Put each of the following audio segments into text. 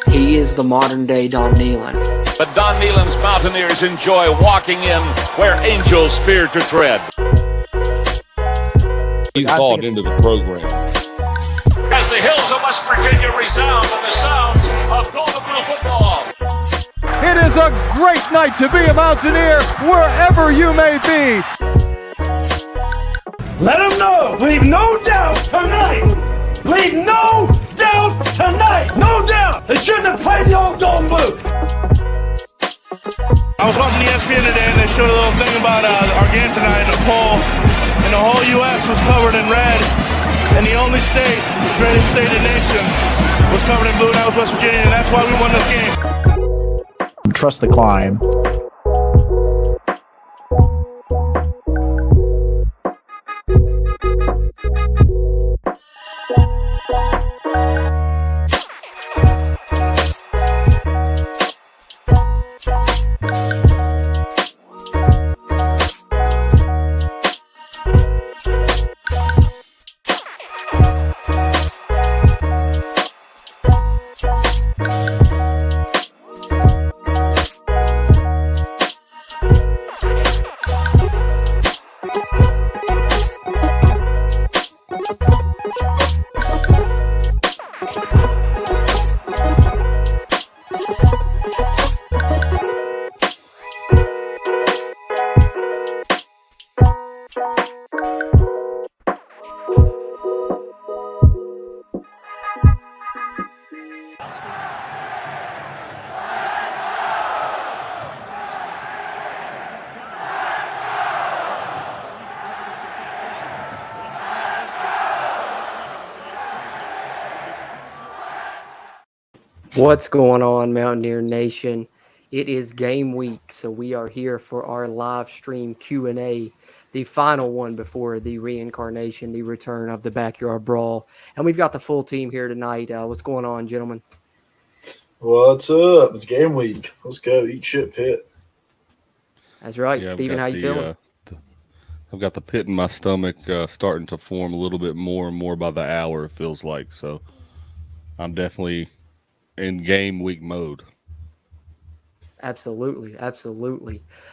He is the modern-day Don Nealon. But Don Nealon's Mountaineers enjoy walking in where angels fear to tread. He's bought into the program. As the hills of West Virginia resound with the sounds of Golden Blue football. It is a great night to be a Mountaineer wherever you may be. Let them know. Leave no doubt tonight. Leave no doubt tonight. No doubt. They shouldn't have played the old Golden Blue. I was watching ESPN today and they showed a little thing about our game tonight in a poll. And the whole U.S. was covered in red. And the only state, the greatest state in the nation, was covered in blue, and that was West Virginia. And that's why we won this game. Trust the climb. What's going on, Mountaineer Nation? It is game week, so we are here for our live stream Q&A, the final one before the reincarnation, the return of the Backyard Brawl. And we've got the full team here tonight. What's going on, gentlemen? What's up? It's game week. Let's go. Eat shit, Pitt. That's right. Yeah, Steven, how you feeling? I've got the pit in my stomach starting to form a little bit more and more by the hour, it feels like. So I'm definitely in game week mode. Absolutely.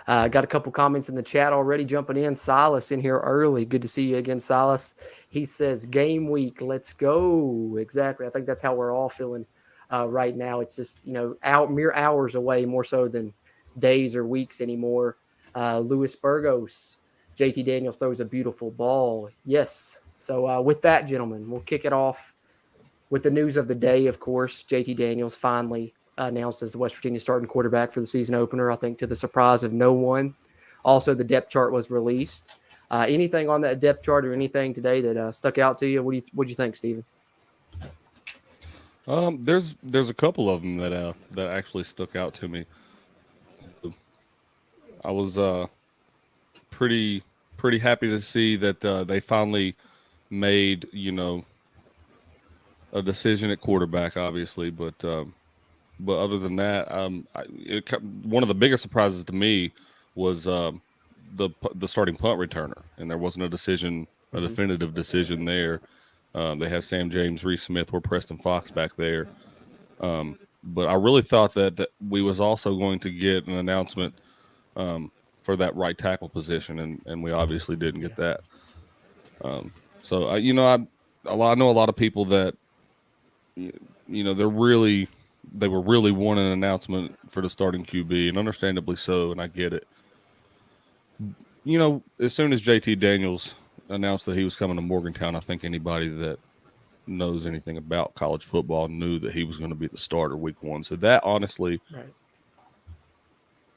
Got a couple comments in the chat already jumping in. Silas in here early. Good to see you again, Silas. He says game week. Let's go. Exactly. I think that's how we're all feeling right now. It's just, mere hours away, more so than days or weeks anymore. Louis Burgos, JT Daniels throws a beautiful ball. Yes. So with that, gentlemen, we'll kick it off with the news of the day. Of course, JT Daniels finally announced as the West Virginia starting quarterback for the season opener, I think to the surprise of no one. Also, the depth chart was released. Anything on that depth chart or anything today that stuck out to you? What do you think, Steven? There's a couple of them that actually stuck out to me. I was pretty happy to see that they finally made a decision at quarterback, obviously, but other than that, one of the biggest surprises to me was the starting punt returner, and there wasn't a definitive decision there. They had Sam James, Reese Smith, or Preston Fox back there, but I really thought that we was also going to get an announcement for that right tackle position, and we obviously didn't get that. So I know a lot of people that they were really wanting an announcement for the starting QB, and understandably so, and I get it. As soon as JT Daniels announced that he was coming to Morgantown, I think anybody that knows anything about college football knew that he was going to be the starter week one. So that, honestly, right,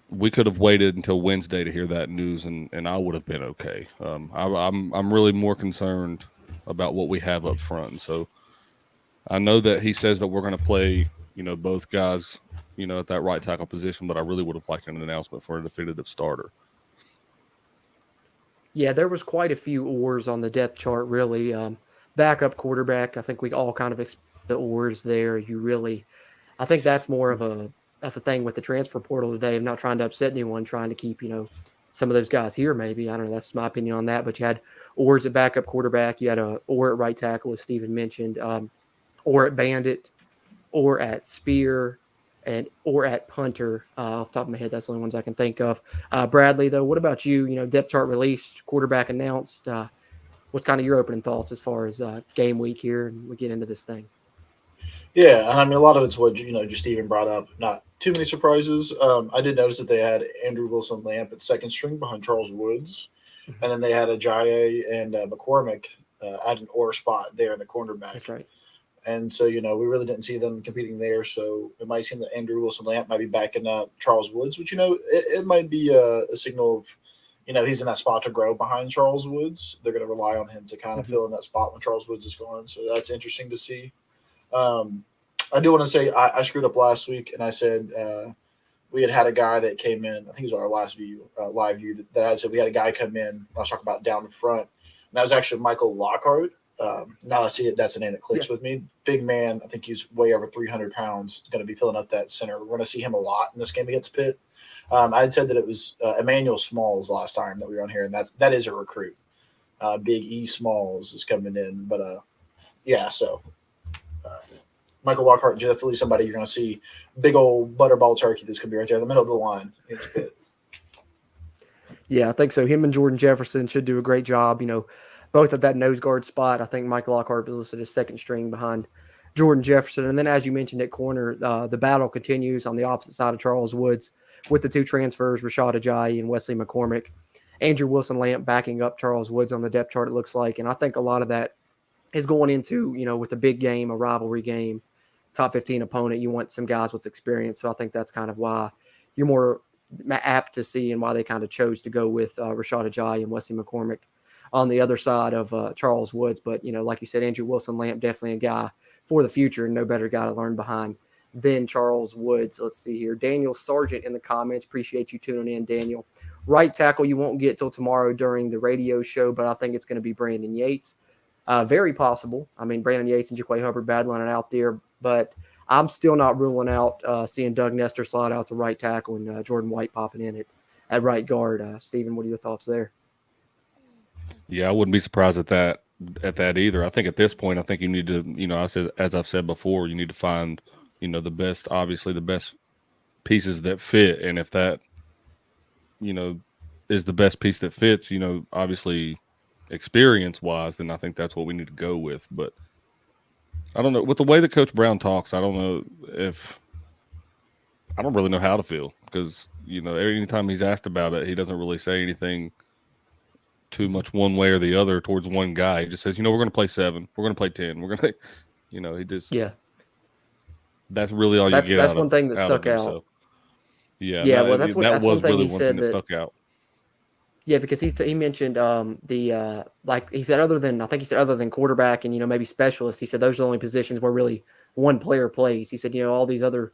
we could have waited until Wednesday to hear that news, and I would have been okay. I'm really more concerned about what we have up front. So I know that he says that we're going to play, both guys, at that right tackle position, but I really would have liked an announcement for a definitive starter. Yeah, there was quite a few oars on the depth chart, really. Backup quarterback, I think we all kind of expect the oars there. I think that's more of a thing with the transfer portal today. I'm not trying to upset anyone, trying to keep, some of those guys here maybe. I don't know. That's my opinion on that. But you had oars at backup quarterback. You had a oar at right tackle, as Steven mentioned. Or at Bandit. or at Spear, or at Punter. Off the top of my head, that's the only ones I can think of. Bradley, though, what about you? Depth chart released, quarterback announced. What's kind of your opening thoughts as far as game week here, and we get into this thing? Yeah, I mean, a lot of it's what just Steven brought up. Not too many surprises. I did notice that they had Andrew Wilson-Lamp at second string behind Charles Woods, and then they had Ajayi and McCormick at an or spot there in the cornerback. That's right. And so, we really didn't see them competing there. So it might seem that Andrew Wilson-Lamp might be backing up Charles Woods, which, it might be a signal of, he's in that spot to grow behind Charles Woods. They're going to rely on him to kind of fill in that spot when Charles Woods is gone. So that's interesting to see. I do want to say I screwed up last week, and I said we had a guy that came in. I think it was our last live view that I said we had a guy come in. I was talking about down the front, and that was actually Michael Lockhart. Now I see it. That's a name that clicks with me. Big man. I think he's way over 300 pounds. Going to be filling up that center. We're going to see him a lot in this game against Pitt. I had said that it was Emmanuel Smalls last time that we were on here, and that is a recruit. Big E Smalls is coming in, but so Michael Lockhart, definitely somebody you're going to see. Big old butterball turkey that's going to be right there in the middle of the line. It's Pitt. Yeah, I think so. Him and Jordan Jefferson should do a great job. Both at that nose guard spot. I think Michael Lockhart was listed as second string behind Jordan Jefferson. And then, as you mentioned, at corner, the battle continues on the opposite side of Charles Woods with the two transfers, Rashad Ajayi and Wesley McCormick. Andrew Wilson-Lamp backing up Charles Woods on the depth chart, it looks like. And I think a lot of that is going into, with a big game, a rivalry game, top 15 opponent. You want some guys with experience. So I think that's kind of why you're more apt to see and why they kind of chose to go with Rashad Ajayi and Wesley McCormick on the other side of Charles Woods. But, like you said, Andrew Wilson-Lamp, definitely a guy for the future, and no better guy to learn behind than Charles Woods. Let's see here. Daniel Sargent in the comments. Appreciate you tuning in, Daniel. Right tackle you won't get till tomorrow during the radio show, but I think it's going to be Brandon Yates. Very possible. I mean, Brandon Yates and Jaquay Hubbard battling it out there, but I'm still not ruling out seeing Doug Nestor slide out to right tackle and Jordan White popping in at right guard. Steven, what are your thoughts there? Yeah, I wouldn't be surprised at that either. I think at this point, I think you need to, as I've said before, you need to find, the best pieces that fit. And if that, is the best piece that fits, obviously experience wise, then I think that's what we need to go with. But I don't know, with the way that Coach Brown talks, I don't really know how to feel, because, anytime he's asked about it, he doesn't really say anything too much one way or the other towards one guy. He just says, we're going to play 7, we're going to play 10, we're going to, he just, that's really all you get. That's one thing that stuck out. So, yeah. Well, that's one thing he said that stuck out. Yeah, because he mentioned like he said, other than quarterback and maybe specialist, he said those are the only positions where really one player plays. He said all these other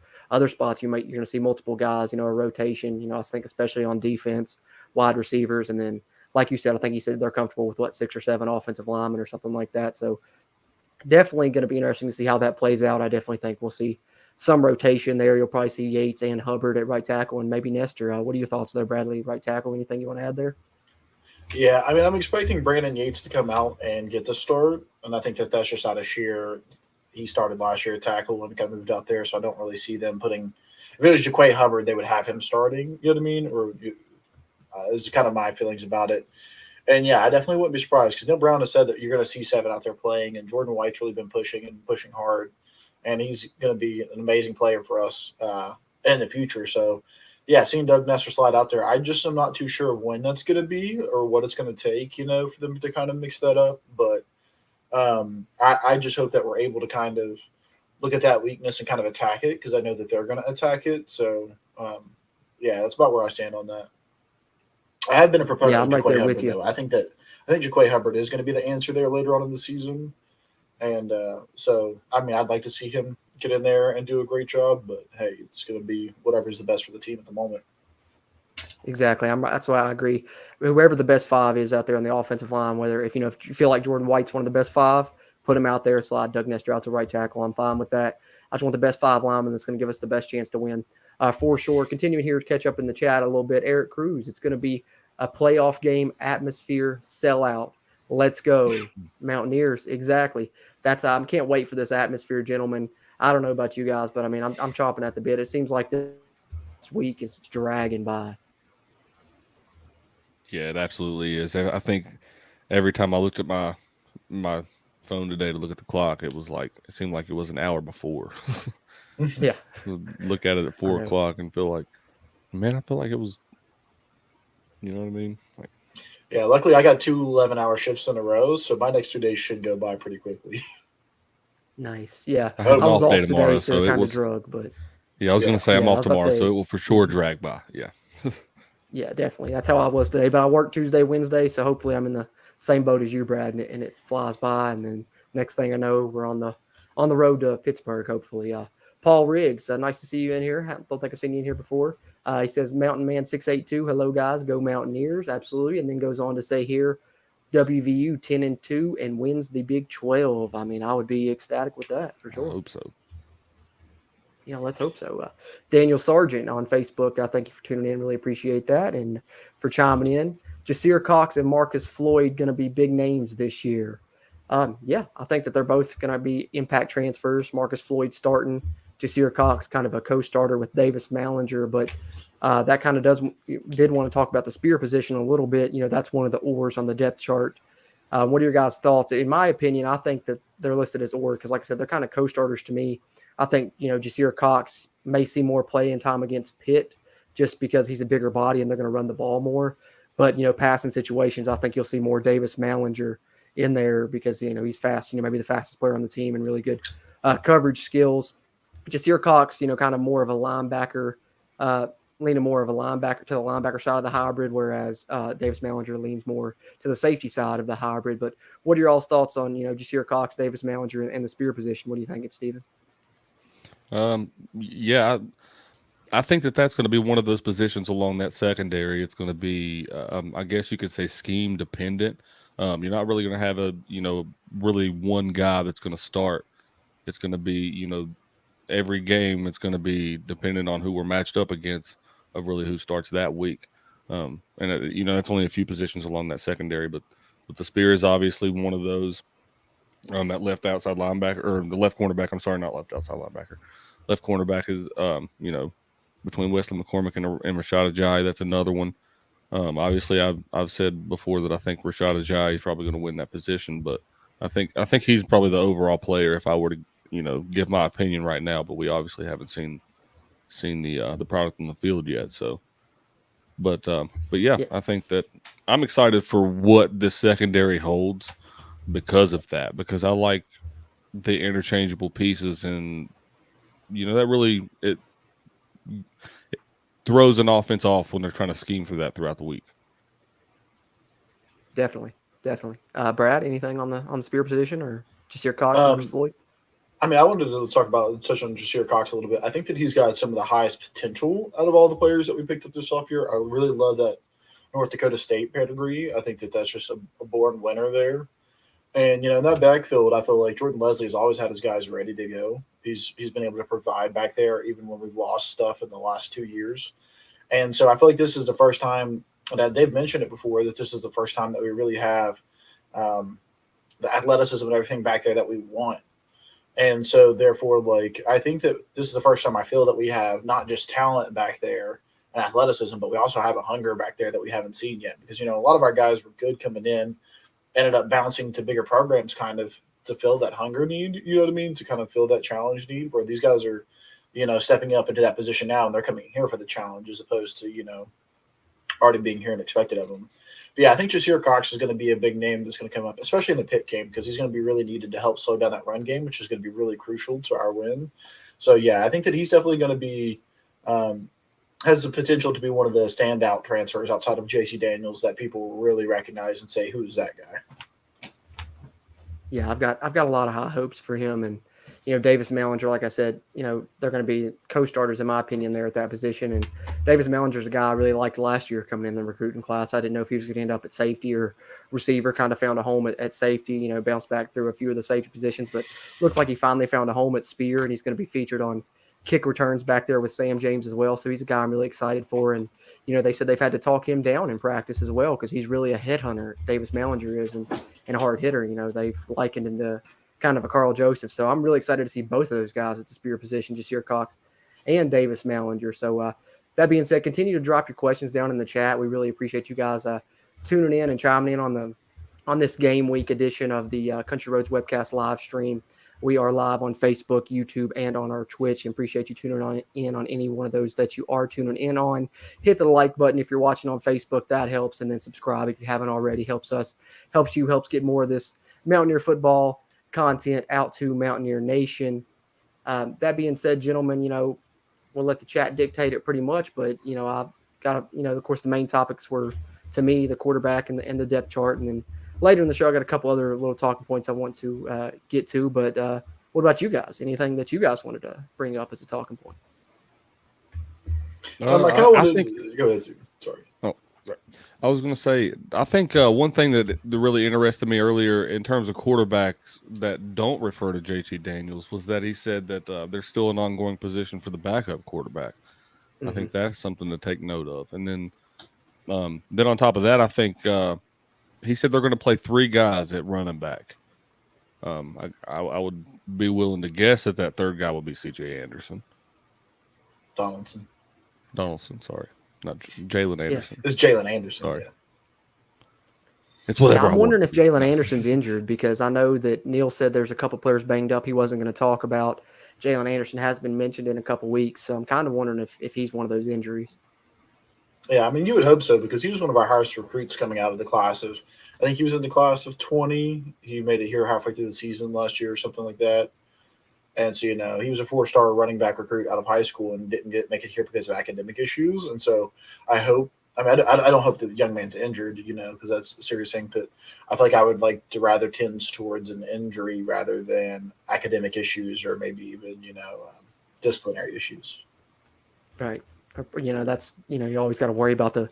spots you're going to see multiple guys, a rotation. I think especially on defense, wide receivers, and then like you said, I think he said they're comfortable with 6 or 7 offensive linemen or something like that. So definitely going to be interesting to see how that plays out. I definitely think we'll see some rotation there. You'll probably see Yates and Hubbard at right tackle, and maybe Nestor. What are your thoughts there, Bradley? Right tackle, anything you want to add there? Yeah, I mean, I'm expecting Brandon Yates to come out and get the start, and I think that's just out of sheer – he started last year at tackle and kind of moved out there, so I don't really see them putting – if it was Jaquay Hubbard, they would have him starting, you know what I mean? Or this is kind of my feelings about it. And, yeah, I definitely wouldn't be surprised, because Neil Brown has said that you're going to see 7 out there playing, and Jordan White's really been pushing hard, and he's going to be an amazing player for us in the future. So, yeah, seeing Doug Nestor slide out there, I just am not too sure of when that's going to be or what it's going to take, for them to kind of mix that up. But I just hope that we're able to kind of look at that weakness and kind of attack it, because I know that they're going to attack it. So, yeah, that's about where I stand on that. I have been a proponent of right Jaquay there Hubbard, with you. though. I think Jaquay Hubbard is going to be the answer there later on in the season. And so, I mean, I'd like to see him get in there and do a great job, but hey, it's going to be whatever's the best for the team at the moment. Exactly. That's why I agree. Whoever the best 5 is out there on the offensive line, whether if you feel like Jordan White's one of the best 5, put him out there, slide Doug Nestor out to right tackle. I'm fine with that. I just want the best 5 linemen that's going to give us the best chance to win. For sure. Continuing here to catch up in the chat a little bit. Eric Cruz, it's going to be a playoff game atmosphere sellout. Let's go. Mountaineers. Exactly. That's I can't wait for this atmosphere, gentlemen. I don't know about you guys, but I mean, I'm chomping at the bit. It seems like this week is dragging by. Yeah, it absolutely is. I think every time I looked at my phone today to look at the clock, it seemed like it was an hour before. Yeah. Look at it at 4 o'clock and feel like, man, I feel like it was, you know what I mean? Like, yeah, luckily I got 2 11-hour shifts in a row, so my next 2 days should go by pretty quickly. Nice. Yeah. I have an was off day off tomorrow, today, so it kind will of drug, but yeah, I was going to say I'm Yeah, I off was about to tomorrow, say- so it will for sure drag by. Yeah. yeah, definitely. That's how I was today. But I worked Tuesday, Wednesday, so hopefully I'm in the same boat as you, Brad, and it flies by. And then next thing I know, we're on the road to Pittsburgh. Hopefully, Paul Riggs, nice to see you in here. Don't think I've seen you in here before. He says Mountain Man 682. Hello, guys. Go Mountaineers. Absolutely. And then goes on to say here, WVU 10-2 and wins the Big 12. I mean, I would be ecstatic with that for sure. I hope so. Yeah, let's hope so. Daniel Sargent on Facebook, thank you for tuning in. Really appreciate that. And for chiming in. Jasir Cox and Marcus Floyd going to be big names this year. Yeah, I think that they're both going to be impact transfers. Marcus Floyd starting, Jasir Cox kind of a co-starter with Davis Mallinger. But that kind of did want to talk about the spear position a little bit. You know, that's one of the oars on the depth chart. What are your guys' thoughts? In my opinion, I think that they're listed as oar because, like I said, they're kind of co-starters to me. I think, you know, Jasir Cox may see more playing time against Pitt just because he's a bigger body and they're going to run the ball more. But, you know, passing situations, I think you'll see more Davis Mallinger in there because, you know, he's fast, you know, maybe the fastest player on the team and really good coverage skills. Jasir Cox, you know, kind of more of a linebacker, leaning more of a linebacker to the linebacker side of the hybrid, whereas Davis Mallinger leans more to the safety side of the hybrid. But what are your all's thoughts on, you know, Jasir Cox, Davis Mallinger, and the spear position? What do you think, Stephen? Yeah, I think that's going to be one of those positions along that secondary. It's going to be, I guess you could say, scheme dependent. You're not really going to have really one guy that's going to start. It's going to be, you know, every game it's going to be dependent on who we're matched up against of really who starts that week. And you know, that's only a few positions along that secondary, but the spear is obviously one of those. That left outside linebacker, or the left cornerback. I'm sorry, not left outside linebacker. Left cornerback is, you know, between Wesley McCormick and Rashad Ajayi. That's another one. Obviously, I've said before that I think Rashad Ajayi is probably going to win that position, but I think he's probably the overall player if I were to, you know, give my opinion right now. But we obviously haven't seen the product on the field yet. So, but yeah, I think that I'm excited for what this secondary holds. Because of that, because I like the interchangeable pieces, and you know that really it throws an offense off when they're trying to scheme for that throughout the week. Definitely. Brad, anything on the spear position or Jasir Cox, Marcus Floyd? I mean, I wanted to touch on Jasir Cox a little bit. I think that he's got some of the highest potential out of all the players that we picked up this off year. I really love that North Dakota State pedigree. I think that that's just a born winner there. And, you know, in that backfield, I feel like Jordan Leslie has always had his guys ready to go. He's been able to provide back there even when we've lost stuff in the last 2 years. And so I feel like this is the first time, and they've mentioned it before, that this is the first time that we really have the athleticism and everything back there that we want. And so, therefore, like, I think that this is the first time I feel that we have not just talent back there and athleticism, but we also have a hunger back there that we haven't seen yet. Because, you know, a lot of our guys were good coming in, ended up bouncing to bigger programs kind of to fill that hunger need, you know what I mean, to kind of fill that challenge need, where these guys are, you know, stepping up into that position now and they're coming here for the challenge as opposed to, you know, already being here and expected of them. But yeah, I think Jasir Cox is going to be a big name that's going to come up, especially in the Pitt game, because he's going to be really needed to help slow down that run game, which is going to be really crucial to our win. So yeah, I think that he's definitely going to be has the potential to be one of the standout transfers outside of JC Daniels that people will really recognize and say, who's that guy? Yeah, I've got a lot of high hopes for him. And, you know, Davis Mallinger, like I said, you know, they're going to be co-starters in my opinion there at that position. And Davis Mallinger's a guy I really liked last year coming in the recruiting class. I didn't know if he was going to end up at safety or receiver, kind of found a home at safety, you know, bounced back through a few of the safety positions, but looks like he finally found a home at spear, and he's going to be featured on kick returns back there with Sam James as well. So he's a guy I'm really excited for. And, you know, they said they've had to talk him down in practice as well because he's really a headhunter. Davis Mallinger is and a hard hitter. You know, they've likened him to kind of a Carl Joseph. So I'm really excited to see both of those guys at the spear position, Jasir Cox and Davis Mallinger. So that being said, continue to drop your questions down in the chat. We really appreciate you guys tuning in and chiming in on this game week edition of the Country Roads Webcast live stream. We are live on Facebook, YouTube, and on our Twitch, and appreciate you tuning in on any one of those that you are tuning in on. Hit the like button if you're watching on Facebook. That helps. And then subscribe if you haven't already. Helps us, helps get more of this Mountaineer football content out to Mountaineer Nation. That being said, gentlemen, we'll let the chat dictate it pretty much. But, I've got to, of course, the main topics were, to me, the quarterback and the depth chart. And then later in the show, I got a couple other little talking points I want to get to. But what about you guys? Anything that you guys wanted to bring up as a talking point? I think. Go ahead, Sue. Sorry. Oh, right. I was going to say, I think one thing that really interested me earlier in terms of quarterbacks that don't refer to JT Daniels was that he said that there's still an ongoing position for the backup quarterback. Mm-hmm. I think that's something to take note of. And then on top of that, I think he said they're going to play 3 guys at running back. I would be willing to guess that third guy would be C.J. Anderson. Donaldson, sorry. Not Jalen Anderson. Yeah. It's Jalen Anderson. Sorry. Yeah. It's whatever. I'm wondering if Jalen Anderson's injured, because I know that Neil said there's a couple players banged up. He wasn't going to talk about. Jalen Anderson has been mentioned in a couple weeks, so I'm kind of wondering if he's one of those injuries. Yeah, I mean, you would hope so, because he was one of our highest recruits coming out of the class of, I think he was in the class of 20. He made it here halfway through the season last year or something like that. And so, he was a 4-star running back recruit out of high school and didn't make it here because of academic issues. And so I don't hope the young man's injured, because that's a serious thing. But I feel like I would like to rather tends towards an injury rather than academic issues or maybe even, disciplinary issues. Right. That's, you always got to worry about the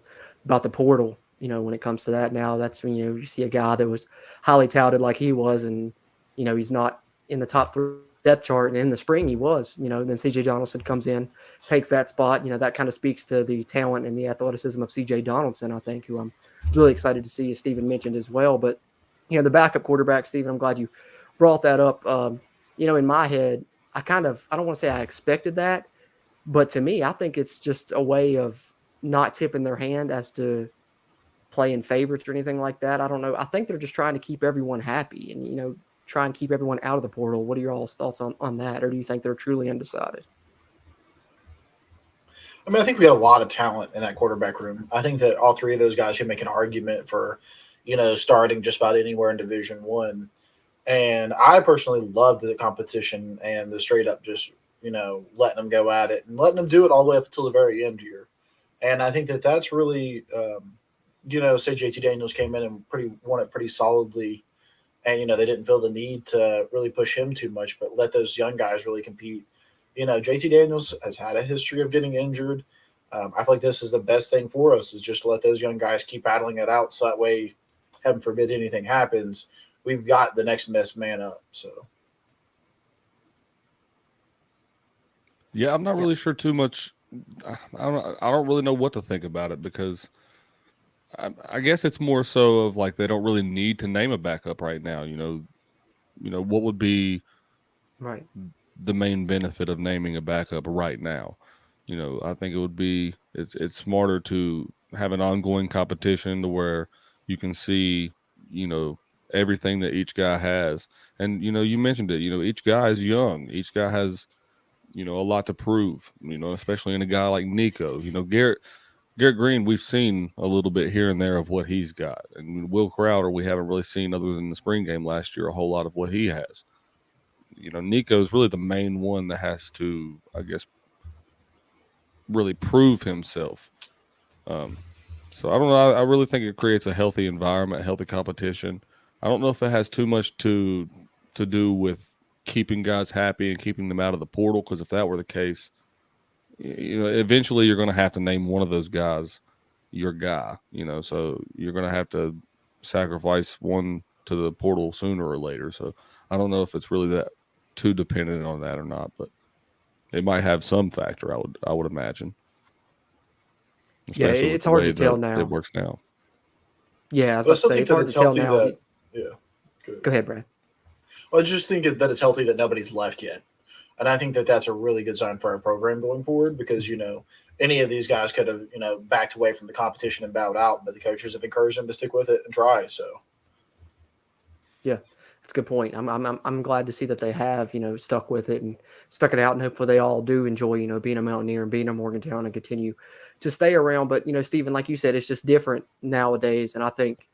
portal, when it comes to that. Now that's when, you see a guy that was highly touted like he was, and, he's not in the top 3 depth chart, and in the spring he was, then C.J. Donaldson comes in, takes that spot. That kind of speaks to the talent and the athleticism of C.J. Donaldson, I think, who I'm really excited to see, as Stephen mentioned as well. But, the backup quarterback, Stephen, I'm glad you brought that up. In my head, I don't want to say I expected that, but to me, I think it's just a way of not tipping their hand as to playing favorites or anything like that. I don't know. I think they're just trying to keep everyone happy and, try and keep everyone out of the portal. What are your all's thoughts on that? Or do you think they're truly undecided? I mean, I think we had a lot of talent in that quarterback room. I think that all 3 of those guys can make an argument for, starting just about anywhere in Division I. And I personally loved the competition and the straight up just, letting them go at it and letting them do it all the way up until the very end here. And I think that that's really, say JT Daniels came in and won it pretty solidly. And, they didn't feel the need to really push him too much, but let those young guys really compete. JT Daniels has had a history of getting injured. I feel like this is the best thing for us, is just to let those young guys keep battling it out. So that way, heaven forbid anything happens, we've got the next best man up. So, yeah, I'm not really sure too much. I don't really know what to think about it, because I guess it's more so of like they don't really need to name a backup right now. What would be right the main benefit of naming a backup right now? I think it would be it's smarter to have an ongoing competition to where you can see everything that each guy has. And you mentioned it. Each guy is young. Each guy has a lot to prove. Especially in a guy like Nico. Garrett Green, we've seen a little bit here and there of what he's got. And Will Crowder, we haven't really seen, other than the spring game last year, a whole lot of what he has. Nico's really the main one that has to, I guess, really prove himself. So I don't know. I really think it creates a healthy environment, healthy competition. I don't know if it has too much to do with keeping guys happy and keeping them out of the portal, because if that were the case, eventually you're going to have to name one of those guys your guy, so you're going to have to sacrifice one to the portal sooner or later. So I don't know if it's really that too dependent on that or not, but it might have some factor, I would imagine. Especially it's hard to tell now. It works now. Yeah, I was about to say, it's hard to tell now. Yeah. Go ahead, Brad. Well, I just think that it's healthy that nobody's left yet. And I think that that's a really good sign for our program going forward because, any of these guys could have, backed away from the competition and bowed out, but the coaches have encouraged them to stick with it and try. So, Yeah, that's a good point. I'm glad to see that they have, stuck with it and stuck it out, and hopefully they all do enjoy, being a Mountaineer and being a Morgantown and continue to stay around. But, Stephen, like you said, it's just different nowadays. And I think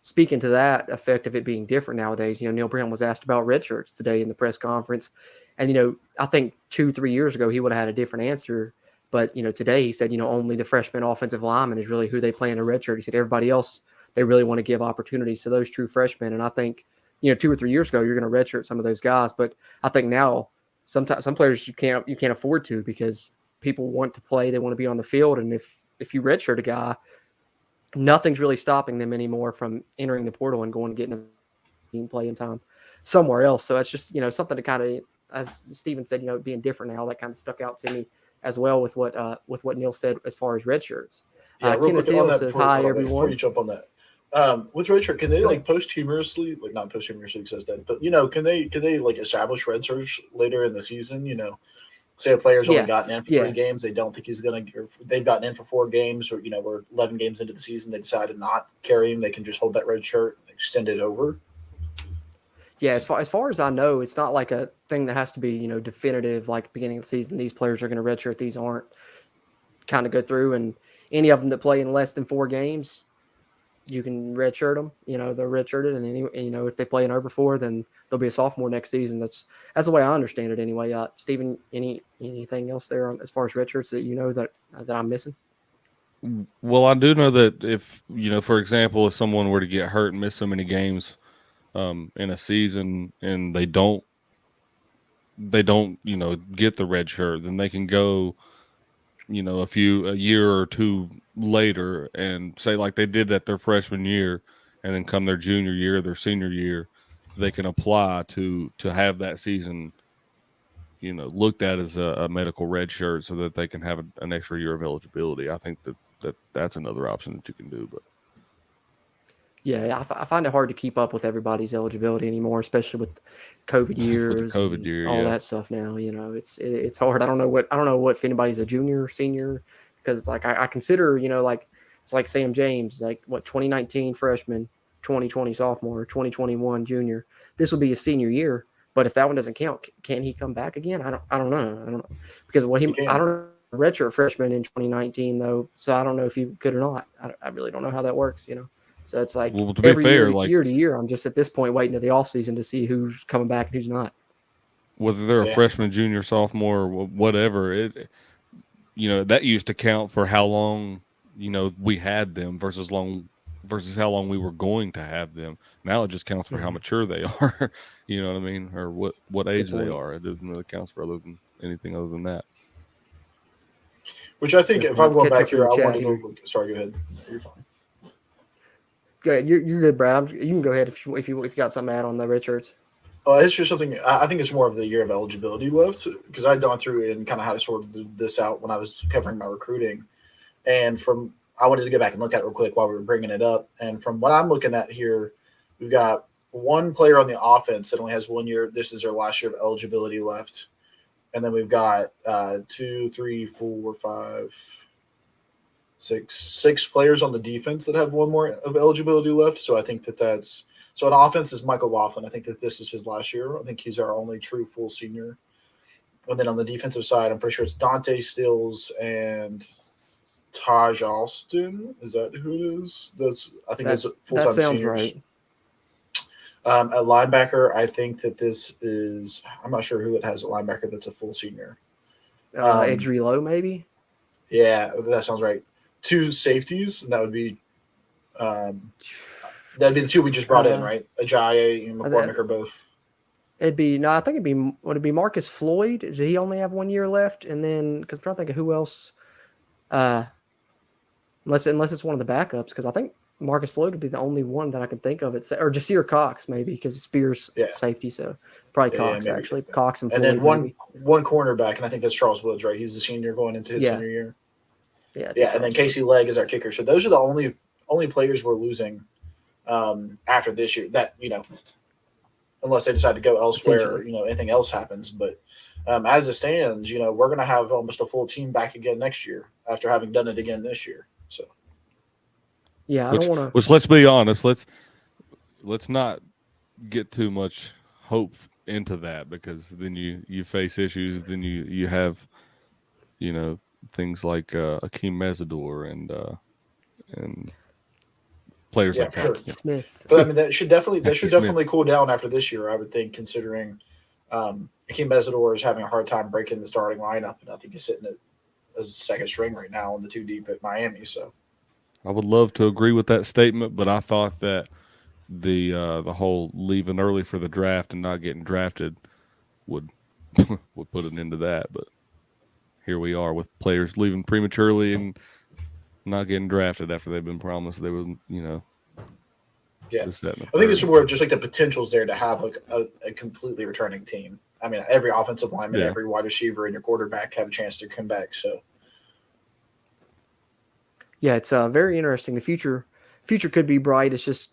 speaking to that effect of it being different nowadays, Neil Brown was asked about redshirts today in the press conference. And, I think 2-3 years ago, he would have had a different answer. But, today he said, only the freshman offensive lineman is really who they plan to redshirt. He said everybody else, they really want to give opportunities to those true freshmen. And I think, 2 or 3 years ago, you're going to redshirt some of those guys. But I think now sometimes some players you can't afford to because people want to play. They want to be on the field. And if you redshirt a guy, nothing's really stopping them anymore from entering the portal and going and getting them playing time somewhere else. So it's just, something to kind of, as Steven said, being different now, that kind of stuck out to me as well with what Neil said as far as red shirts. Kenneth Hill says, hi, everyone. Before you jump on that, with red shirt, can they posthumously, not posthumously says that, but can they establish red shirts later in the season? Say a player's only gotten in for 3 games, they don't think he's going to, they've gotten in for 4 games, or we're 11 games into the season, they decided not to carry him, they can just hold that red shirt and extend it over. Yeah, as far as I know, it's not like a thing that has to be, definitive, like beginning of the season, these players are going to redshirt, these aren't, kind of go through, and any of them that play in less than 4 games, you can redshirt them, they're redshirted, and if they play in over 4, then they'll be a sophomore next season. That's the way I understand it anyway. Stephen, anything else there as far as redshirts that I'm missing? Well, I do know that if, for example, if someone were to get hurt and miss so many games in a season and they don't, get the red shirt, then they can go, a year or 2 later and say like they did at their freshman year, and then come their junior year, their senior year, they can apply to have that season, looked at as a medical red shirt so that they can have an extra year of eligibility. I think that's another option that you can do, but. Yeah, I find it hard to keep up with everybody's eligibility anymore, especially with COVID years, all that stuff. Now, it's hard. I don't know if anybody's a junior or senior, because it's like I consider, it's like Sam James, 2019 freshman, 2020 sophomore, 2021 junior. This will be his senior year, but if that one doesn't count, can he come back again? I don't know because I don't know, redshirt freshman in 2019 though, so I don't know if he could or not. I really don't know how that works, So it's like every year to year, I'm just at this point waiting to the offseason to see who's coming back and who's not. Whether they're a freshman, junior, sophomore, or whatever, that used to count for how long, we had them versus how long we were going to have them. Now it just counts for how mature they are, you know what I mean? Or what age they are. It doesn't really count for anything other than that. Which I think if I'm going back here, I want to go. Sorry, go ahead. You're fine. Go ahead. You're good, Brad. You can go ahead if you got something to add on the red shirts. It's just something. I think it's more of the year of eligibility left, because I'd gone through and kind of had to sort this out when I was covering my recruiting, and I wanted to go back and look at it real quick while we were bringing it up. And from what I'm looking at here, we've got one player on the offense that only has 1 year. This is their last year of eligibility left, and then we've got 2, 3, 4, 5. Six players on the defense that have 1 more of eligibility left. So I think that's so. An offense is Michael Laughlin. I think that this is his last year. I think he's our only true full senior. And then on the defensive side, I'm pretty sure it's Dante Stills and Taj Alston. Is that who it is? That's full-time that sounds seniors. right. At linebacker, I think that this is. I'm not sure who it has at linebacker that's a full senior. Edry Lowe, maybe. Yeah, that sounds right. 2 safeties, and that would be that'd be the 2 we just brought in, right? Ajayi and McCormick are both. I think would it be Marcus Floyd? Did he only have 1 year left? And then, because I'm trying to think of who else, unless it's one of the backups, because I think Marcus Floyd would be the only one that I can think of. Or Jasir Cox, maybe, because Spears safety, so probably Cox, actually. Cox and Floyd. And then one cornerback, and I think that's Charles Woods, right? He's a senior going into his senior year. Yeah, and then Casey Legg is our kicker. So those are the only players we're losing after this year. That unless they decide to go elsewhere, Potentially. anything else happens. But as it stands, we're going to have almost a full team back again next year after having done it again this year. So, Yeah, I don't want to. Which let's be honest, let's not get too much hope into that, because then you face issues. Then you have things like Akeem Mesidor and players like for that. sure. Smith. But I mean, that should Smith. definitely cool down after this year, I would think, considering Akeem Mesidor is having a hard time breaking the starting lineup, and I think he's sitting as second string right now on the 2 deep at Miami. So I would love to agree with that statement, but I thought that the whole leaving early for the draft and not getting drafted would put an end to that. But here we are with players leaving prematurely and not getting drafted after they've been promised they would, yeah, this, that, and the I think third. it's where just like the potential's there to have like a completely returning team. I mean, every offensive lineman, Yeah. every wide receiver, and your quarterback have a chance to come back. So Yeah, it's very interesting. The future could be bright. It's just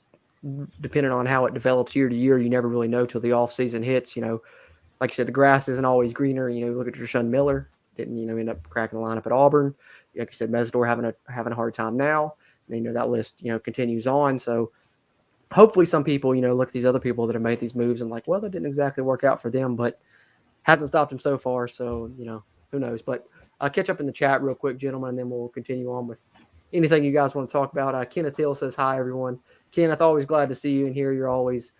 depending on how it develops year to year. You never really know till the off season hits. Like you said, the grass isn't always greener. Look at Rashawn Miller, didn't end up cracking the lineup at Auburn. Like you said, Mesidor having a hard time now. And, that list continues on. So hopefully some people look at these other people that have made these moves and like, well, that didn't exactly work out for them, but hasn't stopped them so far. So who knows? But I'll catch up in the chat real quick, gentlemen, and then we'll continue on with anything you guys want to talk about. Kenneth Hill says, hi, everyone. Kenneth, always glad to see you in here. You're always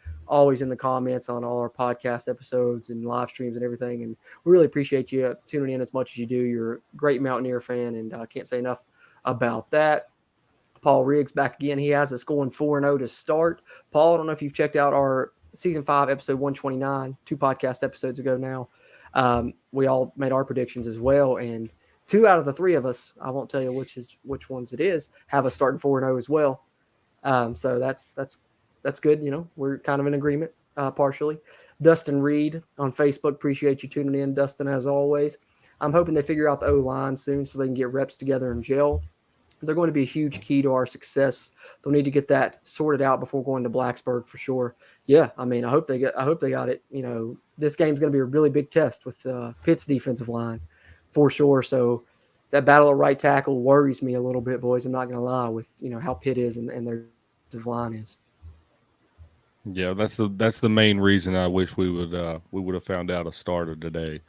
in the comments on all our podcast episodes and live streams and everything. And we really appreciate you tuning in as much as you do. You're a great Mountaineer fan, and I can't say enough about that. Paul Riggs back again. He has us going 4-0 to start. Paul, I don't know if you've checked out our season 5, episode 129, 2 podcast episodes ago now. We all made our predictions as well. And 2 out of the 3 of us, I won't tell you which ones it is, have us starting 4-0 as well. So that's good. We're kind of in agreement, partially. Dustin Reed on Facebook. Appreciate you tuning in, Dustin, as always. I'm hoping they figure out the O-line soon so they can get reps together in gel. They're going to be a huge key to our success. They'll need to get that sorted out before going to Blacksburg for sure. Yeah, I mean, I hope they got it. This game's going to be a really big test with Pitt's defensive line for sure. So that battle of right tackle worries me a little bit, boys. I'm not going to lie, with how Pitt is and their defensive line is. Yeah, that's the main reason I wish we would have found out a starter today.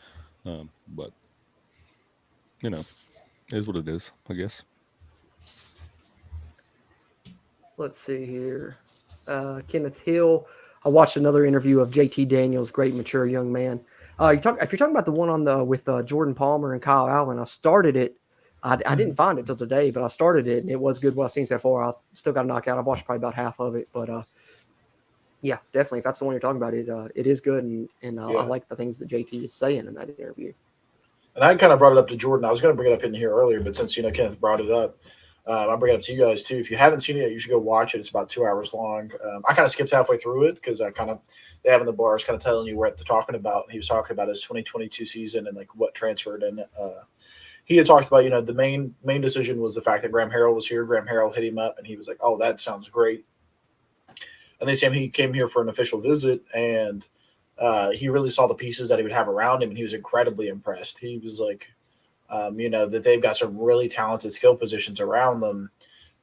But it is what it is, I guess. Let's see here. Kenneth Hill. I watched another interview of JT Daniels, great mature young man. If you're talking about the one with Jordan Palmer and Kyle Allen, I started it. I didn't find it till today, but I started it and it was good. What I've seen so far, I've still got to knock out. I've watched probably about half of it, but yeah, definitely. If that's the one you're talking about, it is good, and I like the things that JT is saying in that interview. And I kind of brought it up to Jordan. I was going to bring it up in here earlier, but since Kenneth brought it up, I'll bring it up to you guys too. If you haven't seen it yet, you should go watch it. It's about 2 hours long. I kind of skipped halfway through it because they have in the bars kind of telling you what they're talking about. He was talking about his 2022 season and like what transferred, and he had talked about the main decision was the fact that Graham Harrell was here. Graham Harrell hit him up, and he was like, "Oh, that sounds great." And they say he came here for an official visit, and he really saw the pieces that he would have around him, and he was incredibly impressed. He was like, that they've got some really talented skill positions around them,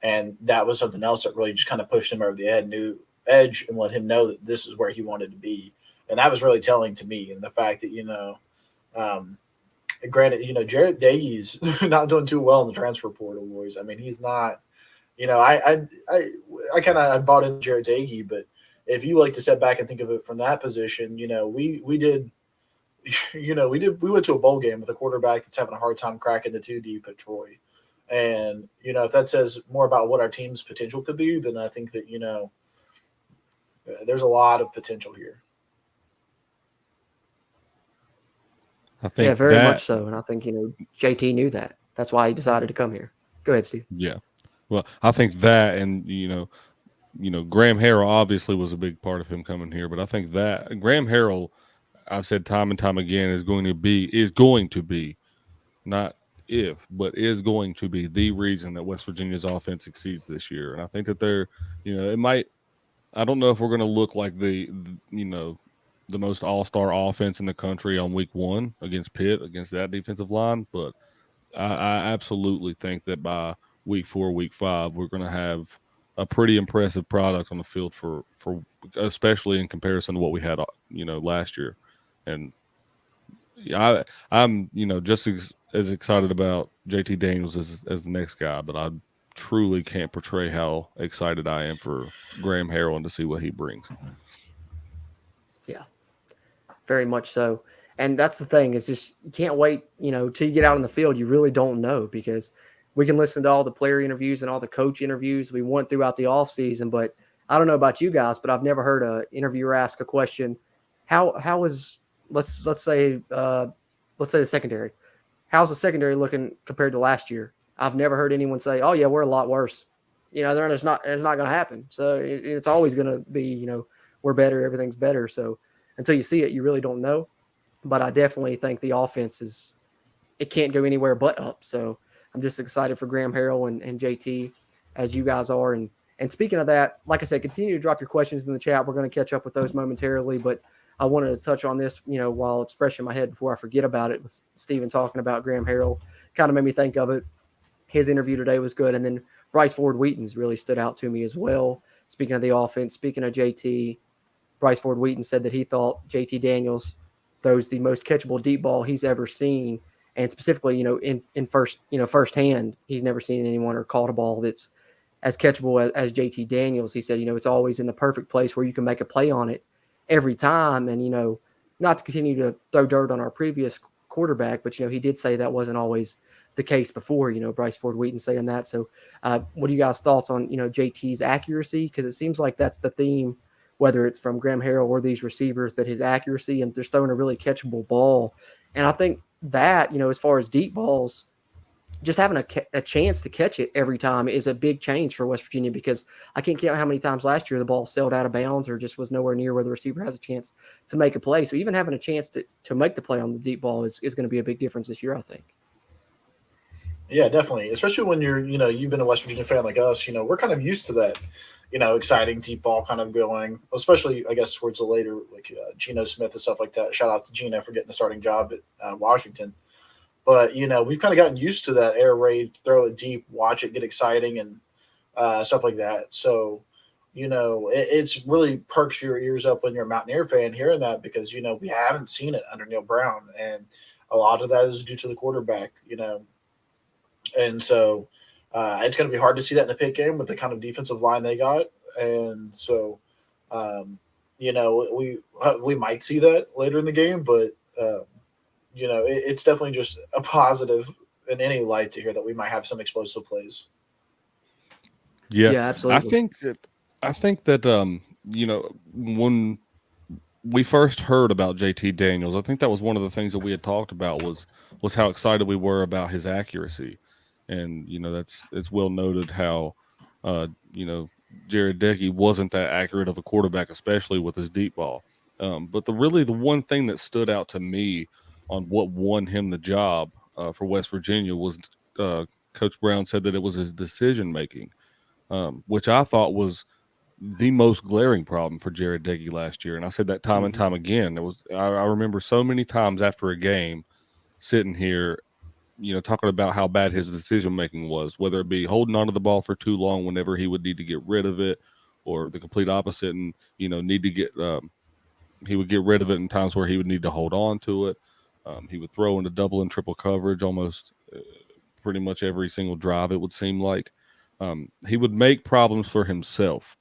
and that was something else that really just kind of pushed him over the edge and let him know that this is where he wanted to be. And that was really telling to me. And the fact that, granted, Jarrett Dagey's not doing too well in the transfer portal, boys. I mean, he's not, I kind of bought into Jarrett Dagey, but if you like to step back and think of it from that position, we went to a bowl game with a quarterback that's having a hard time cracking the 2 deep at Troy. And, if that says more about what our team's potential could be, then I think that, there's a lot of potential here. I think very much so. And I think, JT knew that. That's why he decided to come here. Go ahead, Steve. Yeah. Well, I think that, and, Graham Harrell obviously was a big part of him coming here, but I think that Graham Harrell, I've said time and time again, is going to be, not if, but is going to be the reason that West Virginia's offense succeeds this year. And I think that they're, it might, I don't know if we're going to look like the the most all-star offense in the country on week 1 against Pitt, against that defensive line. But I absolutely think that by week 4, week 5, we're going to have a pretty impressive product on the field for especially in comparison to what we had, last year. And I'm just as excited about JT Daniels as the next guy, but I truly can't portray how excited I am for Graham Harrell and to see what he brings. Yeah, very much so. And that's the thing, is just you can't wait, till you get out on the field. You really don't know, because we can listen to all the player interviews and all the coach interviews we went throughout the offseason, but I don't know about you guys, but I've never heard an interviewer ask a question, how is let's say the secondary. How's the secondary looking compared to last year? I've never heard anyone say, "Oh yeah, we're a lot worse." It's not going to happen. So it's always going to be, we're better, everything's better. So until you see it, you really don't know. But I definitely think the offense it can't go anywhere but up. So I'm just excited for Graham Harrell and JT, as you guys are. And speaking of that, like I said, continue to drop your questions in the chat. We're going to catch up with those momentarily, but I wanted to touch on this, while it's fresh in my head before I forget about it. With Steven talking about Graham Harrell, kind of made me think of it. His interview today was good. And then Bryce Ford-Wheaton's really stood out to me as well. Speaking of the offense, speaking of JT, Bryce Ford-Wheaton said that he thought JT Daniels throws the most catchable deep ball he's ever seen. And specifically, in firsthand, he's never seen anyone or caught a ball that's as catchable as JT Daniels. He said, it's always in the perfect place where you can make a play on it every time. And, not to continue to throw dirt on our previous quarterback, but, he did say that wasn't always the case before, Bryce Ford-Wheaton saying that. So what are you guys' thoughts on, JT's accuracy? Because it seems like that's the theme, whether it's from Graham Harrell or these receivers, that his accuracy, and they're throwing a really catchable ball. And I think that, as far as deep balls, just having a chance to catch it every time is a big change for West Virginia, because I can't count how many times last year the ball sailed out of bounds or just was nowhere near where the receiver has a chance to make a play. So even having a chance to make the play on the deep ball is going to be a big difference this year, I think. Yeah, definitely. Especially when you've been a West Virginia fan like us, we're kind of used to that, exciting deep ball kind of going, especially, I guess, towards the later, like Geno Smith and stuff like that. Shout out to Geno for getting the starting job at Washington. But, we've kind of gotten used to that air raid, throw it deep, watch it get exciting and stuff like that. So, it's really perks your ears up when you're a Mountaineer fan hearing that, because, we haven't seen it under Neil Brown. And a lot of that is due to the quarterback, And so it's going to be hard to see that in the Pitt game with the kind of defensive line they got. And so, we might see that later in the game, but, it's definitely just a positive in any light to hear that we might have some explosive plays. Yeah, absolutely. I think that when we first heard about JT Daniels, I think that was one of the things that we had talked about was how excited we were about his accuracy. And, it's well noted how, Jared Dickey wasn't that accurate of a quarterback, especially with his deep ball. But the one thing that stood out to me on what won him the job for West Virginia was Coach Brown said that it was his decision-making, which I thought was the most glaring problem for Jared Dickey last year. And I said that time and time again. I remember so many times after a game sitting here, talking about how bad his decision-making was, whether it be holding onto the ball for too long whenever he would need to get rid of it, or the complete opposite and, need to get he would get rid of it in times where he would need to hold on to it. He would throw into double and triple coverage almost pretty much every single drive, it would seem like. He would make problems for himself.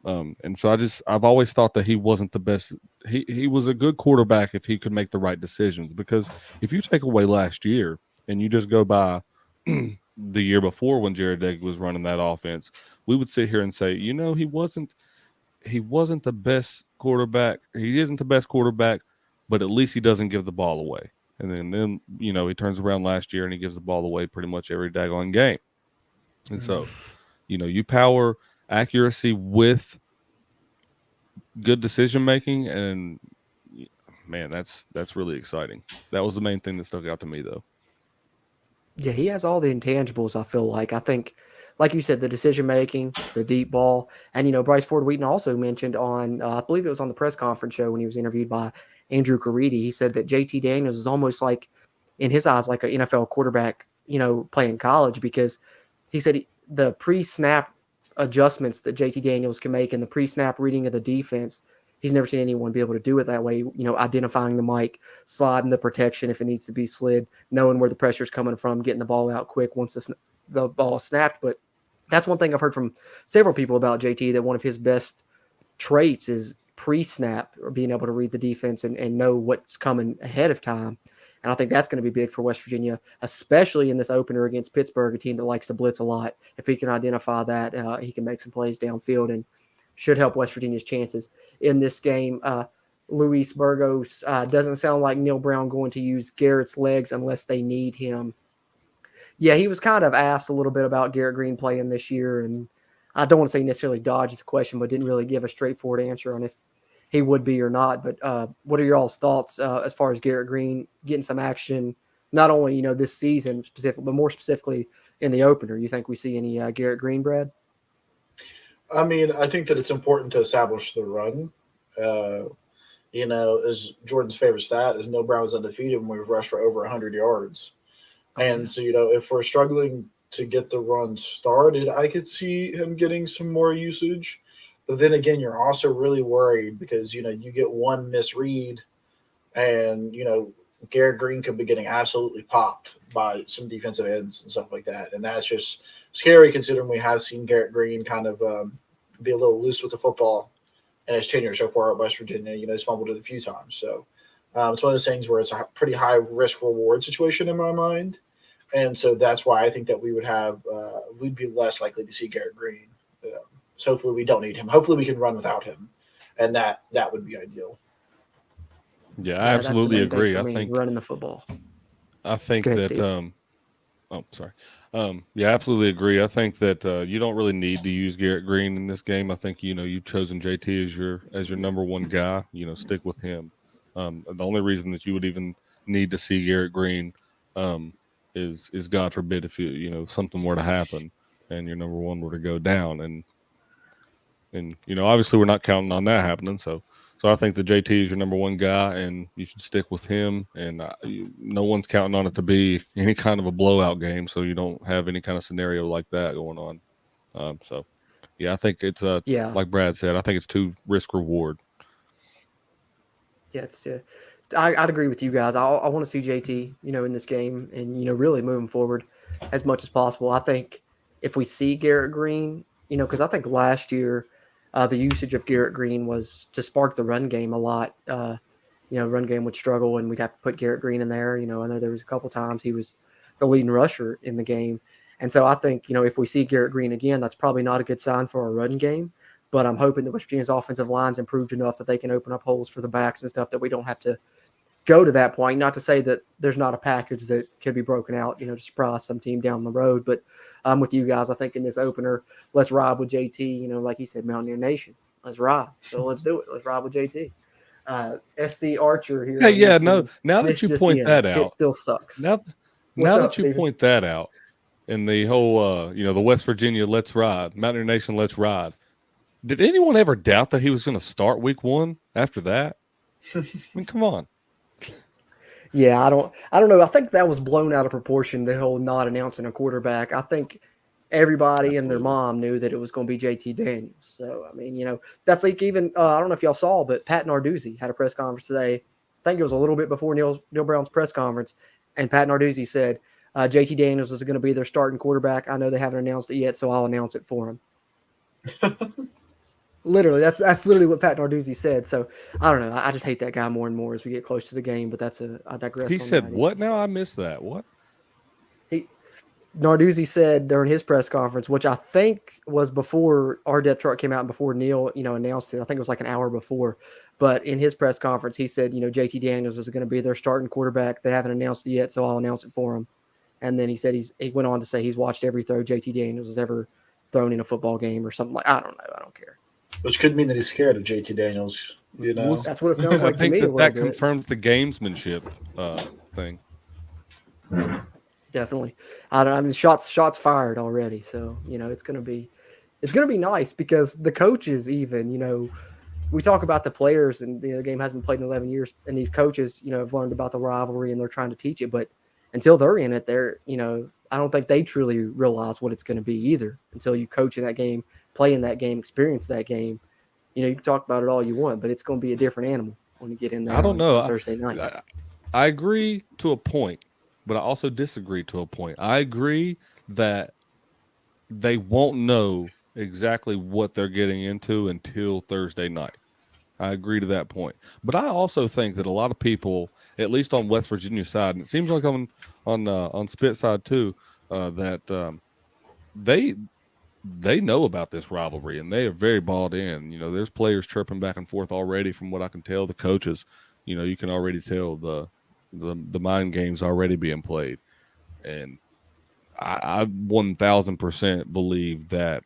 And so I've always thought that he wasn't the best. He was a good quarterback if he could make the right decisions, because if you take away last year and you just go by the year before when Jared Dickey was running that offense, we would sit here and say, he wasn't the best quarterback. He isn't the best quarterback, but at least he doesn't give the ball away. And then he turns around last year and he gives the ball away pretty much every daggone game. And so, you power accuracy with good decision making, and man, that's really exciting. That was the main thing that stuck out to me, though. Yeah, he has all the intangibles, I feel like. I think, like you said, the decision making, the deep ball, and Bryce Ford Wheaton also mentioned on, I believe it was on the press conference show when he was interviewed by Andrew Caridi. He said that JT Daniels is almost like, in his eyes, like an NFL quarterback, playing college, because he said the pre-snap adjustments that JT Daniels can make and the pre-snap reading of the defense, he's never seen anyone be able to do it that way. Identifying the mic, sliding the protection if it needs to be slid, knowing where the pressure's coming from, getting the ball out quick once the ball snapped. But that's one thing I've heard from several people about JT, that one of his best traits is pre-snap, or being able to read the defense and know what's coming ahead of time. And I think that's going to be big for West Virginia, especially in this opener against Pittsburgh, a team that likes to blitz a lot. If he can identify that, he can make some plays downfield and should help West Virginia's chances in this game. Luis Burgos, doesn't sound like Neil Brown going to use Garrett's legs unless they need him. Yeah, he was kind of asked a little bit about Garrett Green playing this year, and I don't want to say necessarily dodged the question, but didn't really give a straightforward answer on if he would be or not. But what are your all's thoughts as far as Garrett Green getting some action, not only this season specific, but more specifically in the opener? You think we see any Garrett Green, Brad? I mean, I think that it's important to establish the run. As Jordan's favorite stat is Neil Brown was undefeated when we rushed for over 100 yards. And so, if we're struggling to get the run started, I could see him getting some more usage. But then again, you're also really worried because, you get one misread and, Garrett Green could be getting absolutely popped by some defensive ends and stuff like that. And that's just scary considering we have seen Garrett Green kind of be a little loose with the football in his tenure so far at West Virginia. He's fumbled it a few times. So it's one of those things where it's a pretty high risk reward situation in my mind. And so that's why I think that we would have we'd be less likely to see Garrett Green. So hopefully we don't need him. Hopefully we can run without him. And that would be ideal. Yeah, I absolutely agree. I think running the football. I think ahead, that Steve. Yeah, I absolutely agree. I think that you don't really need to use Garrett Green in this game. I think you've chosen JT as your number one guy. Stick with him. The only reason that you would even need to see Garrett Green is God forbid if something were to happen and your number one were to go down, and obviously we're not counting on that happening. So I think the JT is your number one guy, and you should stick with him. And no one's counting on it to be any kind of a blowout game, so you don't have any kind of scenario like that going on. So, yeah, I think it's like Brad said, I think it's too risk reward. Yeah, I'd agree with you guys. I want to see JT, in this game, and really moving forward as much as possible. I think if we see Garrett Green, because I think last year. The usage of Garrett Green was to spark the run game a lot. Run game would struggle, and we'd have to put Garrett Green in there. I know there was a couple times he was the leading rusher in the game. And so I think, if we see Garrett Green again, that's probably not a good sign for our run game. But I'm hoping that West Virginia's offensive line's improved enough that they can open up holes for the backs and stuff that we don't have to go to that point. Not to say that there's not a package that could be broken out, to surprise some team down the road. But I'm with you guys. I think in this opener, let's ride with JT. Like he said, Mountaineer Nation. Let's ride. So let's do it. Let's ride with JT. SC Archer here. Hey, yeah, no. Now that you point that out, it still sucks. Now that you point that out, and the whole, the West Virginia Let's Ride, Mountaineer Nation Let's Ride. Did anyone ever doubt that he was going to start week one after that? I mean, come on. Yeah, I don't know. I think that was blown out of proportion, the whole not announcing a quarterback. I think everybody and their mom knew that it was going to be JT Daniels. So, I mean, that's like even I don't know if y'all saw, but Pat Narduzzi had a press conference today. I think it was a little bit before Neil Brown's press conference, and Pat Narduzzi said JT Daniels is going to be their starting quarterback. I know they haven't announced it yet, so I'll announce it for him. Literally, that's literally what Pat Narduzzi said. So I don't know. I just hate that guy more and more as we get close to the game. But I digress. He said what now? I missed that. What? Narduzzi said during his press conference, which I think was before our depth chart came out and before Neil, announced it. I think it was like an hour before. But in his press conference, he said, JT Daniels is going to be their starting quarterback. They haven't announced it yet, so I'll announce it for him. And then he said he went on to say he's watched every throw JT Daniels has ever thrown in a football game or something like. I don't know. I don't care. Which could mean that he's scared of JT Daniels. That's what it sounds like to me. I think that confirms the gamesmanship thing. Definitely. I mean, shots fired already. So it's gonna be nice because the coaches even we talk about the players and the game hasn't been played in 11 years, and these coaches have learned about the rivalry and they're trying to teach it, but until they're in it, I don't think they truly realize what it's going to be either until you coach in that game, play in that game, experience that game. You can talk about it all you want, but it's going to be a different animal when you get in there. I don't know. on Thursday night. I agree to a point, but I also disagree to a point. I agree that they won't know exactly what they're getting into until Thursday night. I agree to that point. But I also think that a lot of people, at least on West Virginia side, and it seems like on Spit side too, that they know about this rivalry and they are very bought in. There's players chirping back and forth already from what I can tell. The coaches, you can already tell the mind games already being played. And I 1000% believe that,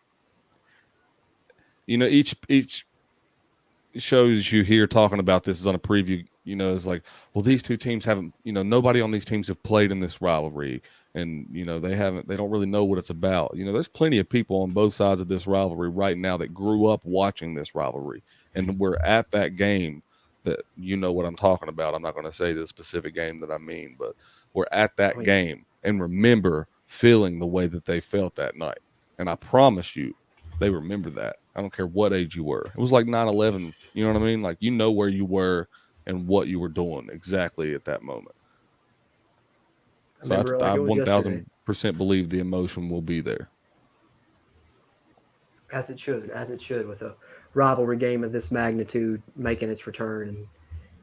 each shows you hear talking about this is on a preview, it's like, well, these two teams haven't, nobody on these teams have played in this rivalry. And, they don't really know what it's about. There's plenty of people on both sides of this rivalry right now that grew up watching this rivalry. And we're at that game that what I'm talking about. I'm not going to say the specific game that I mean, but we're at that game and remember feeling the way that they felt that night. And I promise you, they remember that. I don't care what age you were. It was like 9/11. You know what I mean? Like, where you were and what you were doing exactly at that moment. So I 1000% believe the emotion will be there. As it should with a rivalry game of this magnitude making its return. And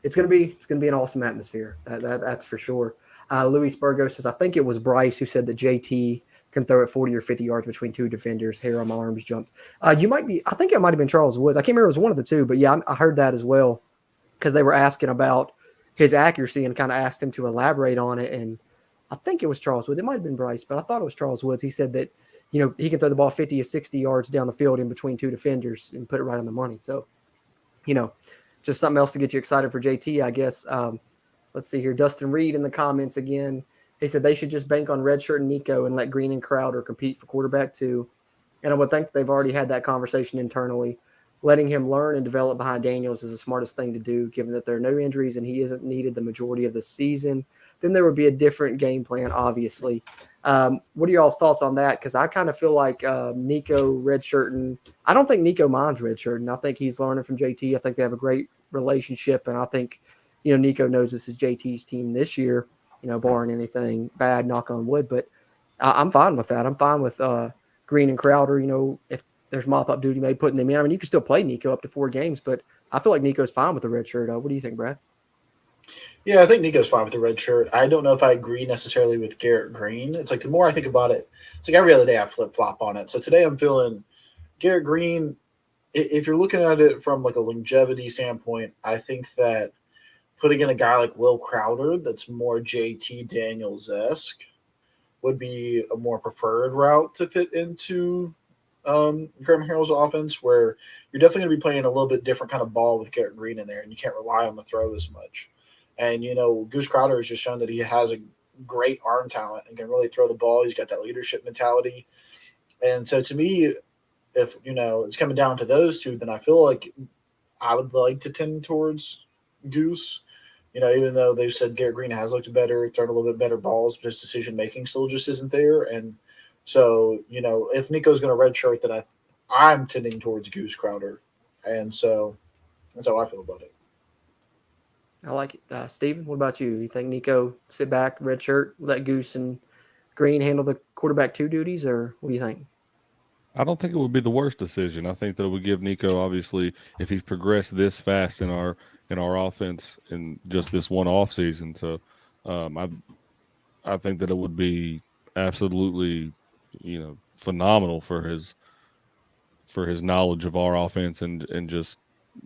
it's going to be an awesome atmosphere. That's for sure. Louis Spurgo says, I think it was Bryce who said that JT can throw it 40 or 50 yards between two defenders. Hair on my arms jumped. I think it might have been Charles Woods. I can't remember. It was one of the two, but yeah, I heard that as well because they were asking about his accuracy and kind of asked him to elaborate on it. And I think it was Charles Woods. It might have been Bryce, but I thought it was Charles Woods. He said that, he can throw the ball 50 or 60 yards down the field in between two defenders and put it right on the money. So, just something else to get you excited for JT, I guess. Let's see here. Dustin Reed in the comments again. He said they should just bank on Redshirt and Nico and let Green and Crowder compete for quarterback too. And I would think they've already had that conversation internally. Letting him learn and develop behind Daniels is the smartest thing to do, given that there are no injuries and he isn't needed the majority of the season. Then there would be a different game plan, obviously. What are y'all's thoughts on that? Because I kind of feel like Nico redshirting. I don't think Nico minds redshirting. I think he's learning from JT. I think they have a great relationship, and I think Nico knows this is JT's team this year. Barring anything bad, knock on wood. But I'm fine with that. I'm fine with Green and Crowder. If there's mop-up duty made, putting them in. I mean, you can still play Nico up to 4 games, but I feel like Nico's fine with the red shirt. What do you think, Brad? Yeah, I think Nico's fine with the red shirt. I don't know if I agree necessarily with Garrett Green. It's like the more I think about it, it's like every other day I flip-flop on it. So today I'm feeling Garrett Green, if you're looking at it from like a longevity standpoint, I think that putting in a guy like Will Crowder that's more JT Daniels-esque would be a more preferred route to fit into Graham Harrell's offense, where you're definitely going to be playing a little bit different kind of ball with Garrett Green in there, and you can't rely on the throw as much. And, Goose Crowder has just shown that he has a great arm talent and can really throw the ball. He's got that leadership mentality. And so to me, if, it's coming down to those two, then I feel like I would like to tend towards Goose. Even though they've said Garrett Green has looked better, thrown a little bit better balls, but his decision-making still just isn't there. And so, if Nico's going to redshirt, then I'm tending towards Goose Crowder. And so that's how I feel about it. I like it. Steven, what about you? You think Nico sit back, redshirt, let Goose and Green handle the quarterback 2 duties, or what do you think? I don't think it would be the worst decision. I think that it would give Nico, obviously, if he's progressed this fast in our offense in just this one off season. So I think that it would be absolutely, phenomenal for his knowledge of our offense and just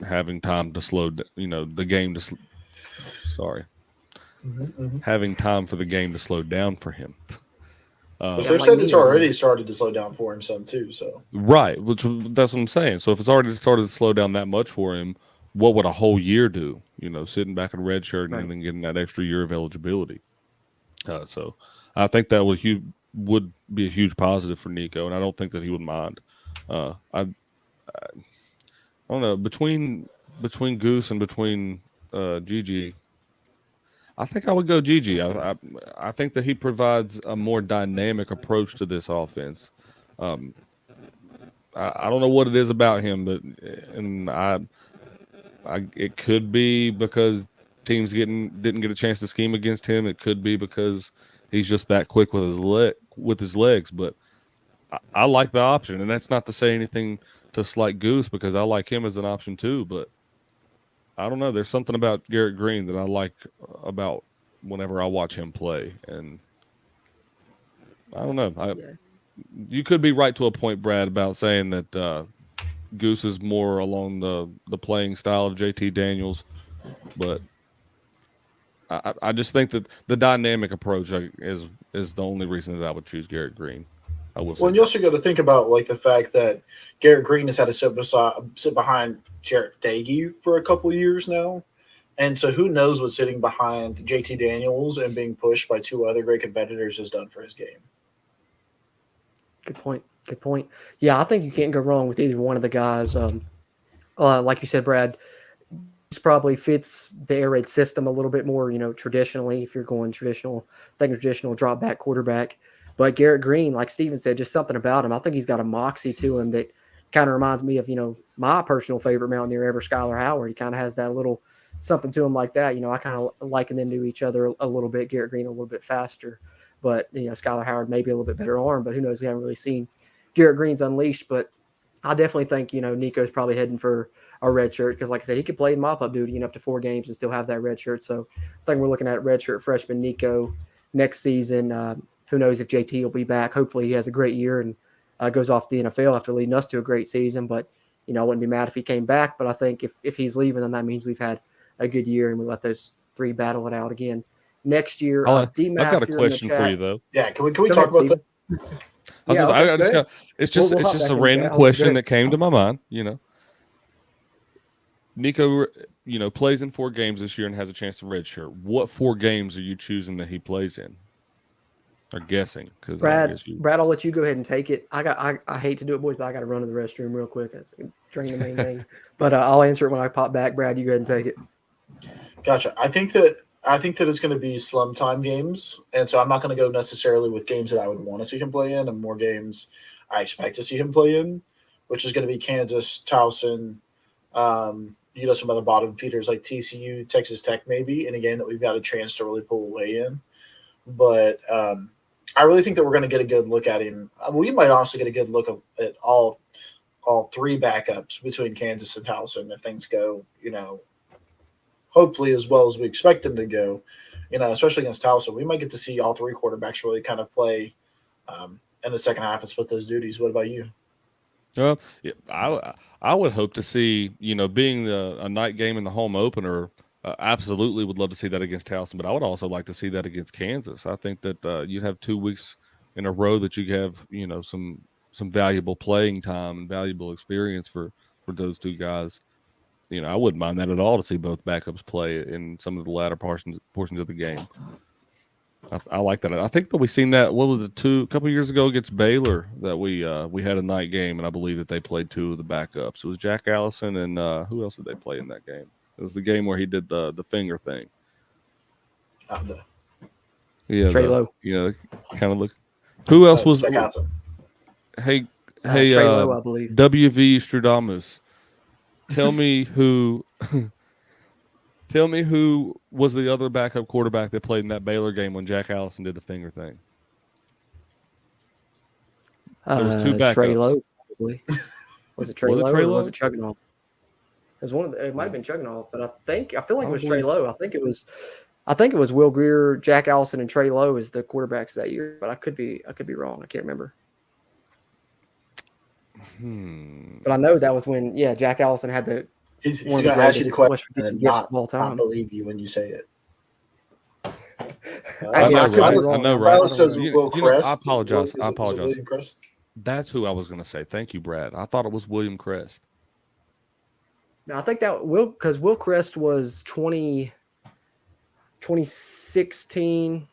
having time to slow, the game to having time for the game to slow down for him. They've said it's already started to slow down for him some too. So right, that's what I'm saying. So if it's already started to slow down that much for him, what would a whole year do? Sitting back in redshirt and then getting that extra year of eligibility. So I think that would be a huge positive for Nico, and I don't think that he would mind. I don't know, between Goose and between Gigi, I think I would go Gigi. I think that he provides a more dynamic approach to this offense. I don't know what it is about him, but it could be because teams didn't get a chance to scheme against him. It could be because he's just that quick with his legs. But I like the option, and that's not to say anything to slight Goose, because I like him as an option too. But I don't know. There's something about Garrett Green that I like about whenever I watch him play, and I don't know. You could be right to a point, Brad, about saying that Goose is more along the playing style of JT Daniels, but I just think that the dynamic approach is the only reason that I would choose Garrett Green. I will say. Well, and you also got to think about like the fact that Garrett Green has had to sit behind Jarrett Dagey for a couple of years now. And so who knows what sitting behind JT Daniels and being pushed by two other great competitors has done for his game. Good point. Good point. Yeah, I think you can't go wrong with either one of the guys. Like you said, Brad, this probably fits the air raid system a little bit more, traditionally, if you're going traditional drop back quarterback. But Garrett Green, like Steven said, just something about him. I think he's got a moxie to him that kind of reminds me of, my personal favorite Mountaineer ever, Skylar Howard. He kind of has that little something to him like that. I kind of liken them to each other a little bit. Garrett Green a little bit faster, but Skylar Howard maybe a little bit better arm, but who knows? We haven't really seen Garrett Green's unleashed. But I definitely think Nico's probably heading for a red shirt, because like I said, he could play mop-up duty up to 4 games and still have that red shirt. So I think we're looking at red shirt freshman Nico next season. Who knows if JT will be back? Hopefully he has a great year and goes off the NFL after leading us to a great season. But I wouldn't be mad if he came back. But I think if he's leaving, then that means we've had a good year and we let those 3 battle it out again next year. I've got a question for you though. Yeah, can we talk about that? It's just a random question that came to my mind. Nico, plays in 4 games this year and has a chance to redshirt. What 4 games are you choosing that he plays in? Or guessing? Because Brad, I'll let you go ahead and take it. I hate to do it, boys, but I got to run to the restroom real quick. That's drain the main thing. But I'll answer it when I pop back. Brad, you go ahead and take it. Gotcha. I think that it's going to be slum time games, and so I'm not going to go necessarily with games that I would want to see him play in, and more games I expect to see him play in, which is going to be Kansas, Towson, some other bottom feeders like TCU, Texas Tech, maybe in a game that we've got a chance to really pull away in. But I really think that we're going to get a good look at him. We might honestly get a good look at all 3 backups between Kansas and Towson if things go, hopefully as well as we expect them to go, especially against Towson. We might get to see all 3 quarterbacks really kind of play in the second half and split those duties. What about you? I would hope to see, being a night game in the home opener, absolutely would love to see that against Towson, but I would also like to see that against Kansas. I think that you'd have 2 weeks in a row that you have, some valuable playing time and valuable experience for those 2 guys. I wouldn't mind that at all to see both backups play in some of the latter portions of the game. I like that. I think that we seen that. What was it? A couple years ago against Baylor that we had a night game, and I believe that they played 2 of the backups. It was Jack Allison and who else did they play in that game? It was the game where he did the finger thing. Trey Lowe. Kind of look. Who else was? Hey, Trey Lowe, I believe. WVU Stradamus. Tell me who. Tell me who was the other backup quarterback that played in that Baylor game when Jack Allison did the finger thing. There was 2 backups. Trey Lowe, probably. Was it Trey Lowe? Trey Or Lowe? was it Chugginoff? It might have been Chugginoff, but I feel like it was Trey Lowe. I think it was Will Greer, Jack Allison, and Trey Lowe as the quarterbacks that year. But I could be wrong. I can't remember. But I know that was when Jack Allison had the. He's going to ask you the question and not believe you when you say it. I know, right? Silas says Will Crest. I apologize. William Crest? That's who I was going to say. Thank you, Brad. I thought it was William Crest. Now, I think that because Will Crest was 2016.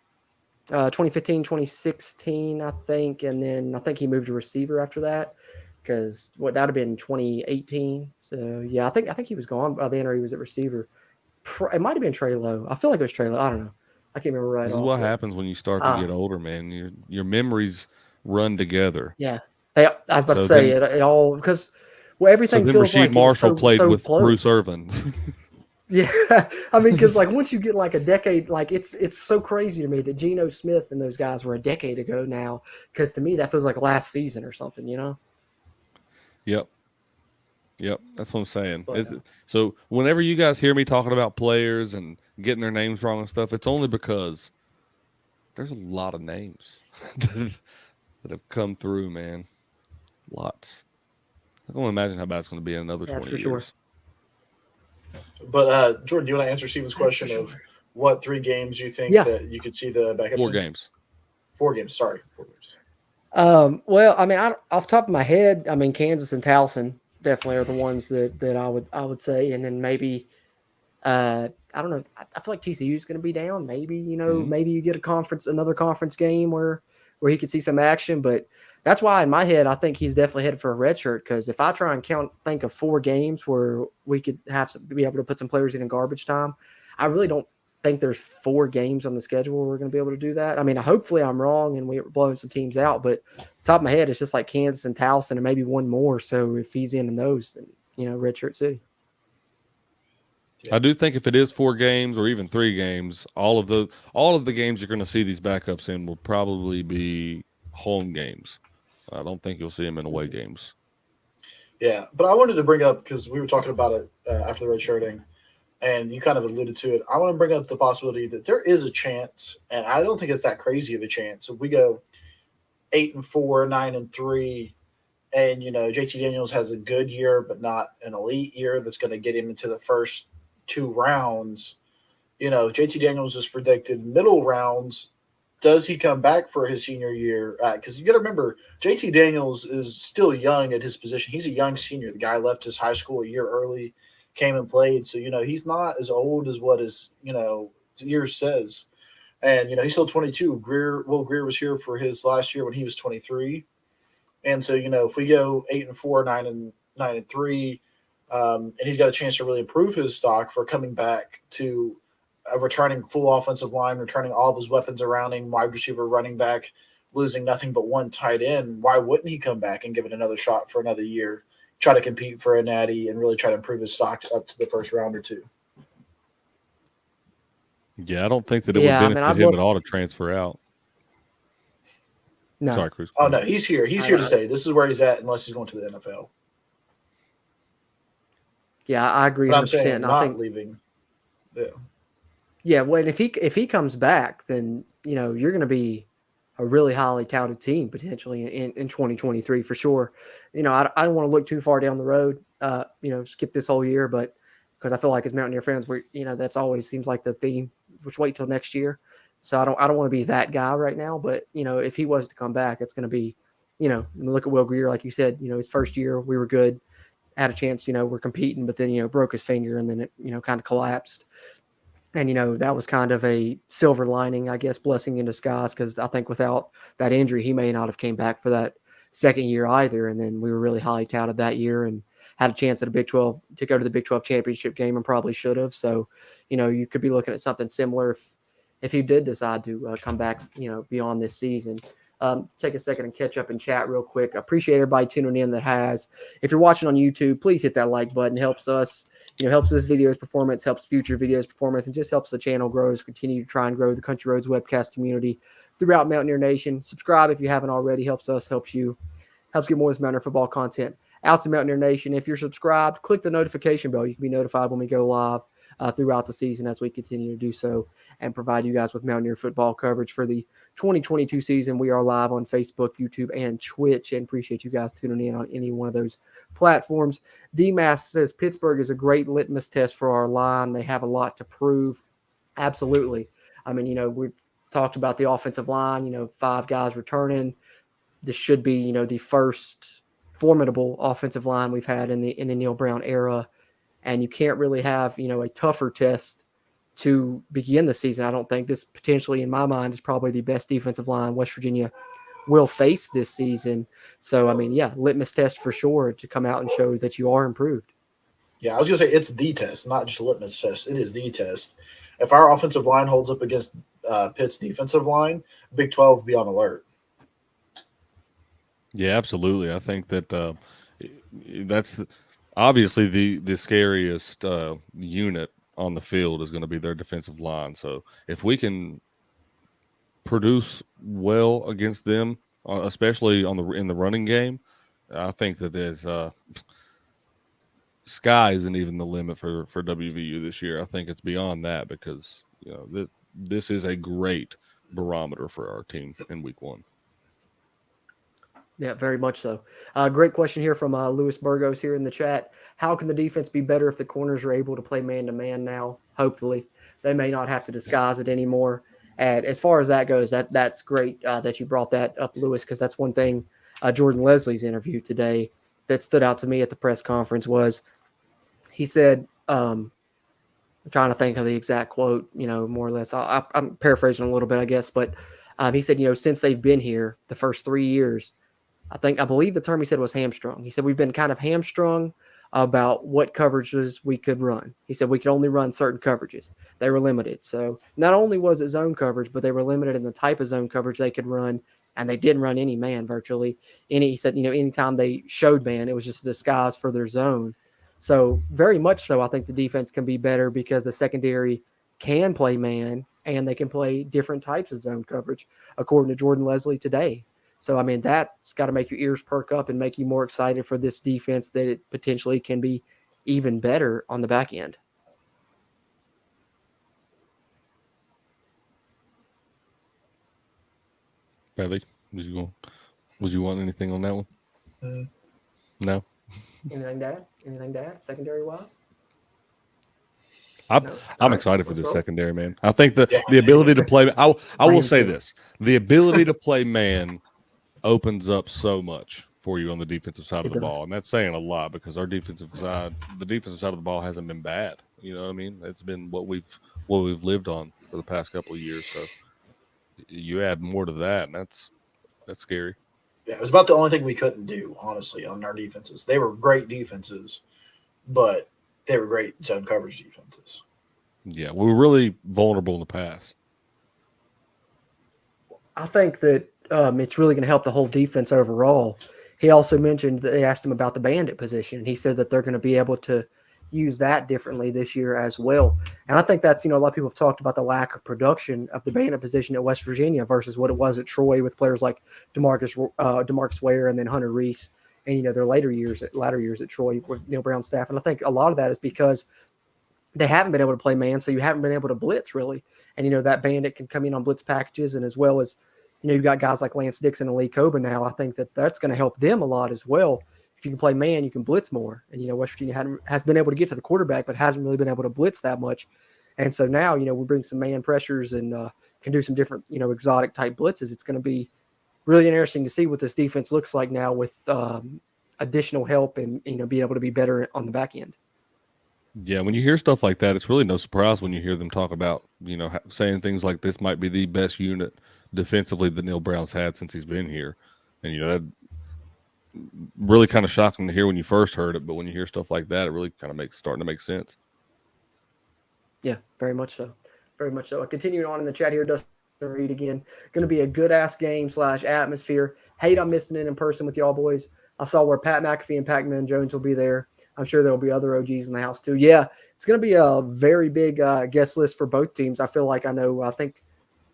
2015, 2016, I think. And then I think he moved to receiver after that because that would have been 2018. So, yeah, I think he was gone by then or he was at receiver. It might have been Trey Lowe. I feel like it was Trey Lowe. I don't know. I can't remember right This is off. what happens when you start to get older, man. Your memories run together. Yeah. Hey, I was about to So say then- it all because everything So then feels Rasheed like Marshall it was played so with close. Bruce Irvins. Yeah, I mean, because like once you get like a decade, like it's so crazy to me that Geno Smith and those guys were a decade ago now. Because to me, that feels like last season or something, you know? Yep, that's what I'm saying. So whenever you guys hear me talking about players and getting their names wrong and stuff, it's only because there's a lot of names that have come through, man. Lots. I don't imagine how bad it's going to be in another 20 for years. sure. But Jordan, do you want to answer Steven's question of what 3 games you think that you could see the backup? 4 team? games. 4 games. Sorry, 4 games. Well, I mean, off the top of my head, I mean, Kansas and Towson definitely are the ones that I would say, and then maybe I don't know. I feel like TCU is going to be down. Maybe maybe you get another conference game where he could see some action. But that's why in my head I think he's definitely headed for a red shirt. Because if I try and think of 4 games where we could be able to put some players in garbage time, I really don't think there's 4 games on the schedule where we're going to be able to do that. I mean, hopefully I'm wrong and we're blowing some teams out. But top of my head, it's just like Kansas and Towson and maybe one more. So if he's in those, then red shirt city. I do think if it is 4 games or even 3 games, all of the games you're going to see these backups in will probably be home games. I don't think you'll see them in away games. Yeah, but I wanted to bring up, because we were talking about it after the red shirting, and you kind of alluded to it. I want to bring up the possibility that there is a chance, and I don't think it's that crazy of a chance. If we go 8-4, 9-3, and JT Daniels has a good year, but not an elite year that's going to get him into the first 2 rounds. JT Daniels is predicted middle rounds. Does he come back for his senior year? Because you got to remember, JT Daniels is still young at his position. He's a young senior. The guy left his high school a year early, came and played. So, he's not as old as what his, years says. And, he's still 22. Will Greer was here for his last year when he was 23. And so, if we go 8-4, 9-3, and he's got a chance to really improve his stock for coming back to a returning full offensive line, returning all of his weapons around him, wide receiver, running back, losing nothing but 1 tight end. Why wouldn't he come back and give it another shot for another year, try to compete for a natty, and really try to improve his stock up to the first round or 2? Yeah, I don't think that it would benefit him at all to transfer out. No. Sorry, Cruz. Oh, no, he's here. He's here to stay. This is where he's at unless he's going to the NFL. Yeah, I agree 100%. But I'm saying I not think leaving. Yeah. Yeah, well, and if he comes back, then you're going to be a really highly touted team potentially in 2023 for sure. I don't want to look too far down the road. Skip this whole year, but because I feel like as Mountaineer fans, that's always seems like the theme. Just wait till next year. So I don't want to be that guy right now. But if he was to come back, it's going to be, look at Will Greer, like you said. His first year we were good, had a chance. We're competing, but then broke his finger and then it kind of collapsed. And, that was kind of a silver lining, I guess, blessing in disguise, because I think without that injury, he may not have came back for that second year either. And then we were really highly touted that year and had a chance at a Big 12 to go to the Big 12 championship game and probably should have. So, you could be looking at something similar if he did decide to come back, beyond this season. Take a second and catch up and chat real quick. I appreciate everybody tuning in that has. If you're watching on YouTube, please hit that like button. It helps us. Helps this video's performance, helps future videos performance, and just helps the channel grow as we continue to try and grow the Country Roads webcast community throughout Mountaineer Nation. Subscribe if you haven't already. Helps us, helps you, helps get more of this Mountaineer football content out to Mountaineer Nation. If you're subscribed, click the notification bell. You can be notified when we go live throughout the season as we continue to do so and provide you guys with Mountaineer football coverage for the 2022 season. We are live on Facebook, YouTube, and Twitch, and appreciate you guys tuning in on any one of those platforms. DMAS says Pittsburgh is a great litmus test for our line. They have a lot to prove. Absolutely. I mean, we've talked about the offensive line, 5 guys returning. This should be, the first formidable offensive line we've had in the Neil Brown era. And you can't really have, a tougher test to begin the season. I don't think this potentially, in my mind, is probably the best defensive line West Virginia will face this season. So, I mean, yeah, litmus test for sure to come out and show that you are improved. Yeah, I was going to say it's the test, not just a litmus test. It is the test. If our offensive line holds up against Pitt's defensive line, Big 12 will be on alert. Yeah, absolutely. I think that that's obviously the scariest unit on the field is going to be their defensive line. So if we can produce well against them, especially in the running game, I think that there's sky isn't even the limit for WVU this year. I think it's beyond that because this is a great barometer for our team in week 1. Yeah, very much so. Great question here from Louis Burgos here in the chat. How can the defense be better if the corners are able to play man-to-man now? Hopefully. They may not have to disguise it anymore. And as far as that goes, that's great that you brought that up, Louis, because that's one thing Jordan Leslie's interview today that stood out to me at the press conference was he said, I'm trying to think of the exact quote, more or less. I'm paraphrasing a little bit, I guess, but he said, since they've been here the first 3 years, I believe the term he said was hamstrung. He said, we've been kind of hamstrung about what coverages we could run. He said we could only run certain coverages. They were limited. So not only was it zone coverage, but they were limited in the type of zone coverage they could run, and they didn't run any man virtually. He said, anytime they showed man, it was just a disguise for their zone. So very much so, I think the defense can be better because the secondary can play man and they can play different types of zone coverage, according to Jordan Leslie today. So, I mean, that's got to make your ears perk up and make you more excited for this defense that it potentially can be even better on the back end. Bradley, was you want anything on that one? No. Anything to add? Secondary wise? I'm excited for this secondary, man. I think the ability to play. I will say this: the ability to play man opens up so much for you on the defensive side of the ball, and that's saying a lot because the defensive side of the ball hasn't been bad. You know what I mean? It's been what we've lived on for the past couple of years. So you add more to that, and that's scary. Yeah, it was about the only thing we couldn't do, honestly, on our defenses. They were great defenses, but they were great zone coverage defenses. Yeah, we were really vulnerable in the pass. I think that it's really going to help the whole defense overall. He also mentioned that they asked him about the bandit position, and he said that they're going to be able to use that differently this year as well. And I think that's, a lot of people have talked about the lack of production of the bandit position at West Virginia versus what it was at Troy with players like DeMarcus Ware and then Hunter Reese and, their latter years at Troy with Neil Brown's staff. And I think a lot of that is because they haven't been able to play man, so you haven't been able to blitz really. And, that bandit can come in on blitz packages, and as well as, you've got guys like Lance Dixon and Lee Coben now. I think that's going to help them a lot as well. If you can play man, you can blitz more. And, West Virginia has been able to get to the quarterback, but hasn't really been able to blitz that much. And so now, we bring some man pressures and can do some different, exotic type blitzes. It's going to be really interesting to see what this defense looks like now with additional help and, being able to be better on the back end. Yeah, when you hear stuff like that, it's really no surprise when you hear them talk about, saying things like this might be the best unit defensively that Neil Brown's had since he's been here. And, that really kind of shocking to hear when you first heard it, but when you hear stuff like that, it really kind of starting to make sense. Yeah, very much so. Very much so. Continuing on in the chat here, Dustin Reed again. Going to be a good-ass game / atmosphere. Hate I'm missing it in person with y'all boys. I saw where Pat McAfee and Pac-Man Jones will be there. I'm sure there'll be other OGs in the house too. Yeah, it's going to be a very big guest list for both teams. I feel like I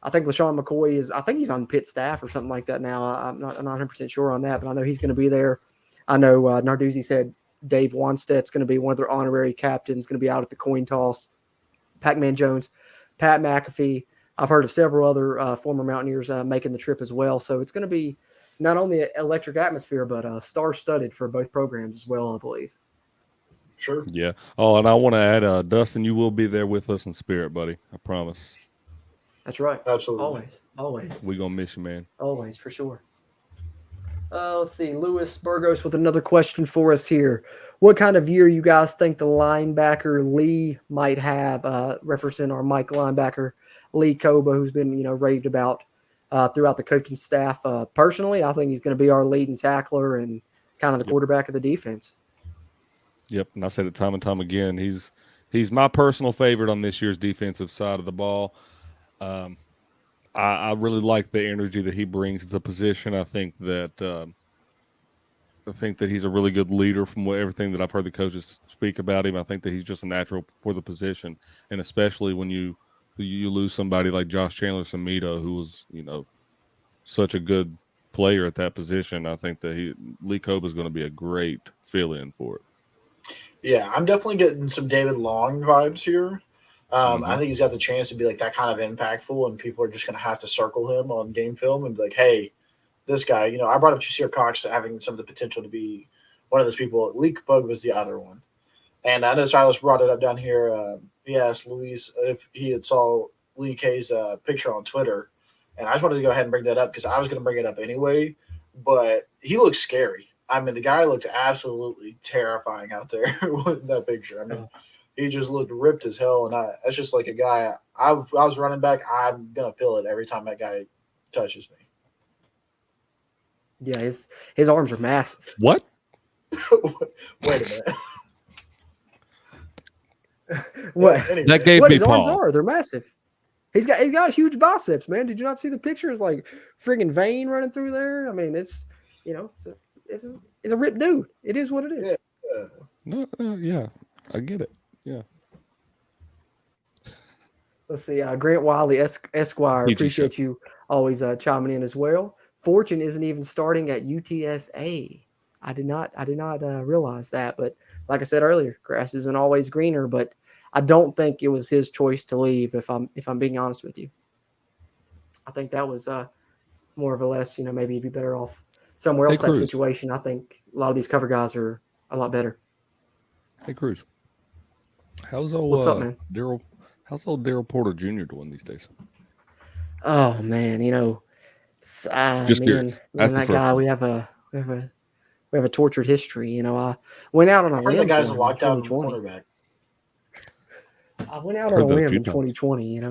think LaShawn McCoy he's on Pitt staff or something like that now. I'm not 100% sure on that, but I know he's going to be there. I know Narduzzi said Dave Wanstead's going to be one of their honorary captains, going to be out at the coin toss. Pac-Man Jones, Pat McAfee. I've heard of several other former Mountaineers making the trip as well. So it's going to be not only an electric atmosphere, but star-studded for both programs as well, I believe. Sure. Yeah. Oh, and I want to add, Dustin, you will be there with us in spirit, buddy. I promise. That's right. Absolutely. Always. We're going to miss you, man. Always, for sure. Let's see. Louis Burgos with another question for us here. What kind of year you guys think the linebacker Lee might have? Referencing our Mike linebacker Lee Koba, who's been raved about throughout the coaching staff. Personally, I think he's going to be our leading tackler and kind of the quarterback of the defense. Yep, and I've said it time and time again. He's my personal favorite on this year's defensive side of the ball. I really like the energy that he brings to the position. I think that he's a really good leader from everything that I've heard the coaches speak about him. I think that he's just a natural for the position, and especially when you lose somebody like Josh Chandler-Samito, who was such a good player at that position. I think that Lee Koba is going to be a great fill-in for it. Yeah, I'm definitely getting some David Long vibes here. I think he's got the chance to be like that kind of impactful, and people are just going to have to circle him on game film and be like, hey, this guy, I brought up Jasir Cox having some of the potential to be one of those people. Leak Bug was the other one. And I know Silas brought it up down here. He asked Luis if he had saw Lee K's picture on Twitter. And I just wanted to go ahead and bring that up because I was going to bring it up anyway. But he looks scary. I mean, the guy looked absolutely terrifying out there with that picture. I mean, he just looked ripped as hell. And that's just like a guy. I was running back. I'm going to feel it every time that guy touches me. Yeah, his arms are massive. What? Wait a minute. What? Anyway. That gave What me his arms pause. are? They're massive. He's got huge biceps, man. Did you not see the picture? It's like friggin' vein running through there. I mean, it's it's a ripped dude. It is what it is. Yeah. No, yeah, I get it. Yeah. Let's see. Grant Wiley, Esquire. PG Appreciate you always chiming in as well. Fortune isn't even starting at UTSA. I did not realize that, but like I said earlier, grass isn't always greener. But I don't think it was his choice to leave. If I'm being honest with you, I think that was more of a less. Maybe he'd be better off somewhere else. Type situation. I think a lot of these cover guys are a lot better. Hey, Cruz. How's old What's up, man? How's old Daryl Porter Jr. doing these days? Oh man, Just me and that guy, we have a tortured history. I went out on a limb. The guy's a for him in lockdown 2020. cornerback. I went out on a limb in 2020.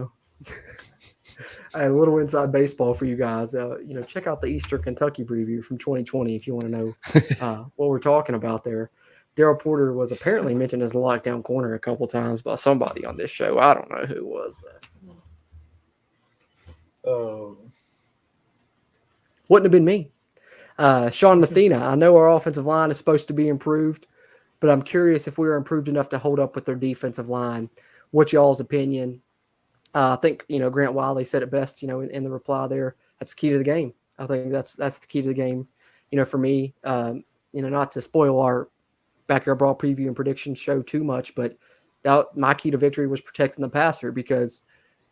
I had a little inside baseball for you guys. Check out the Eastern Kentucky preview from 2020 if you want to know what we're talking about there. Daryl Porter was apparently mentioned as a lockdown corner a couple times by somebody on this show. I don't know who was that. Wouldn't have been me. Sean Mathena, I know our offensive line is supposed to be improved, but I'm curious if we are improved enough to hold up with their defensive line. What's y'all's opinion? I think, Grant Wiley said it best, in the reply there. That's the key to the game. I think that's the key to the game, for me. Not to spoil our Backyard Brawl preview and prediction show too much, but my key to victory was protecting the passer because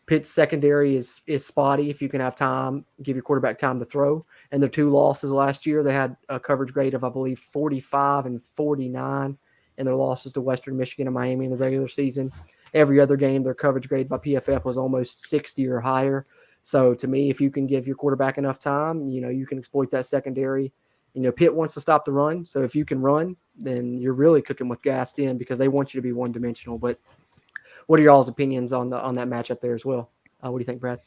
Pitt's secondary is spotty. If you can have time, give your quarterback time to throw. And their two losses last year, they had a coverage grade of, I believe, 45 and 49 in their losses to Western Michigan and Miami in the regular season. Every other game, their coverage grade by PFF was almost 60 or higher. So to me, if you can give your quarterback enough time, you can exploit that secondary. Pitt wants to stop the run. So if you can run, then you're really cooking with gas in because they want you to be one-dimensional. But what are y'all's opinions on that matchup there as well? What do you think, Brad?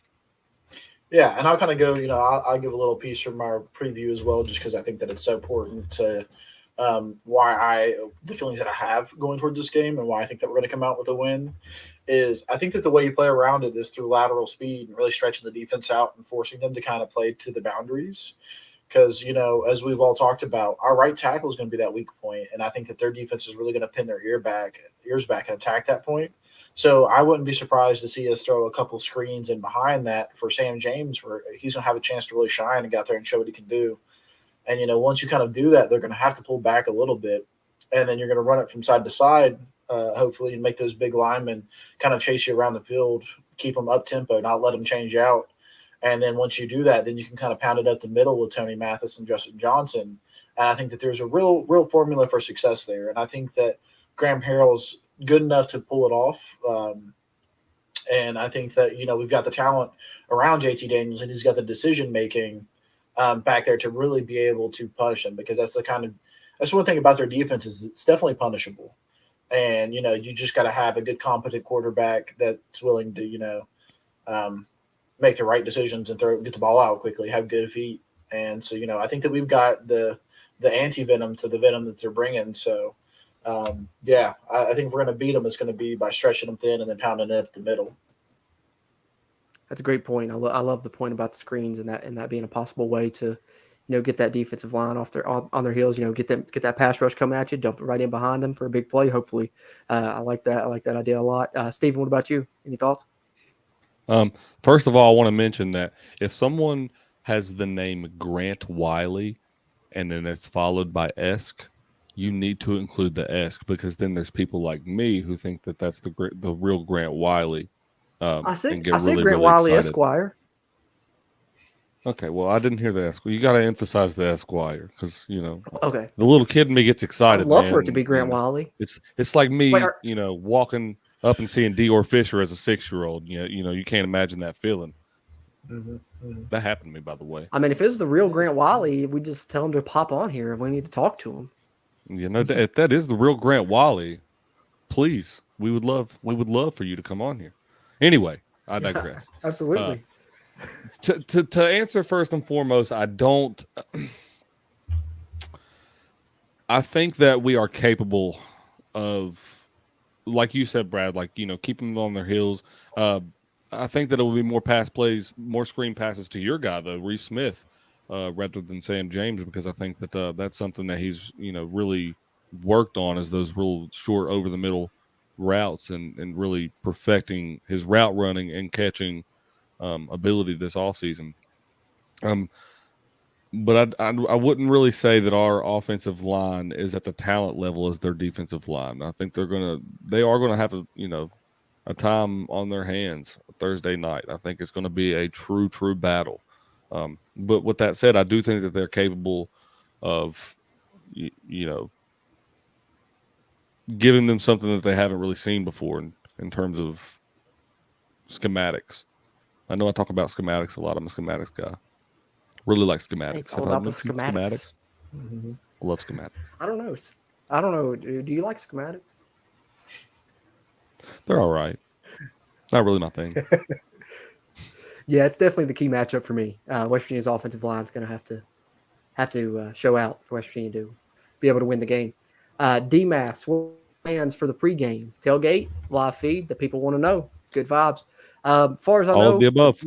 Yeah, and I'll kind of go, I'll give a little piece from our preview as well, just because I think that it's so important to the feelings that I have going towards this game and why I think that we're going to come out with a win is I think that the way you play around it is through lateral speed and really stretching the defense out and forcing them to kind of play to the boundaries. Because, as we've all talked about, our right tackle is going to be that weak point, and I think that their defense is really going to pin their ears back and attack that point. So I wouldn't be surprised to see us throw a couple screens in behind that for Sam James, where he's going to have a chance to really shine and get out there and show what he can do. And, once you kind of do that, they're going to have to pull back a little bit, and then you're going to run it from side to side, hopefully, and make those big linemen kind of chase you around the field, keep them up-tempo, not let them change out. And then once you do that, then you can kind of pound it up the middle with Tony Mathis and Justin Johnson. And I think that there's a real formula for success there. And I think that Graham Harrell's good enough to pull it off. And I think that, we've got the talent around JT Daniels and he's got the decision-making back there to really be able to punish them, because that's one thing about their defense is it's definitely punishable. And, you just got to have a good, competent quarterback that's willing to, make the right decisions and get the ball out quickly, have good feet. And so, I think that we've got the anti-venom to the venom that they're bringing. So, I think if we're going to beat them, it's going to be by stretching them thin and then pounding it up the middle. That's a great point. I love the point about the screens and that being a possible way to, get that defensive line on their heels. Get that pass rush coming at you, dump it right in behind them for a big play. Hopefully, I like that. I like that idea a lot. Steven, what about you? Any thoughts? First of all, I want to mention that if someone has the name Grant Wiley and then it's followed by Esk, you need to include the Esk, because then there's people like me who think that that's the real Grant Wiley. I said Grant really Wiley excited. Esquire. Okay, well, I didn't hear the Esquire. You got to emphasize the Esquire, because Okay. the little kid in me gets excited. I'd love man. for it to be Grant Wiley. It's like me, Wait, walking up and seeing Dior Fisher as a 6-year-old. You can't imagine that feeling. Mm-hmm. That happened to me, by the way. I mean, if it's the real Grant Wiley, we just tell him to pop on here and we need to talk to him. If that is the real Grant Wiley, please, we would love for you to come on here. Anyway, I digress. Absolutely. To answer first and foremost, I think that we are capable of, like you said, Brad, keeping them on their heels. I think that it will be more pass plays, more screen passes to your guy, though, Reese Smith, rather than Sam James, because I think that that's something that he's, really worked on, is those real short over the middle routes and really perfecting his route running and catching ability this offseason. But I wouldn't really say that our offensive line is at the talent level as their defensive line. I think they are going to have a time on their hands Thursday night. I think it's going to be a true battle. But with that said, I do think that they're capable of, giving them something that they haven't really seen before in terms of schematics. I know I talk about schematics a lot. I'm a schematics guy. Really like schematics. It's all about the schematics. Mm-hmm. I love schematics. I don't know. Do you like schematics? They're all right. Not really my thing. Yeah, it's definitely the key matchup for me. West Virginia's offensive line is going to have to show out for West Virginia to be able to win the game. DMAS, what plans for the pregame? Tailgate, live feed, the people want to know. Good vibes. Far as I know, all of the above.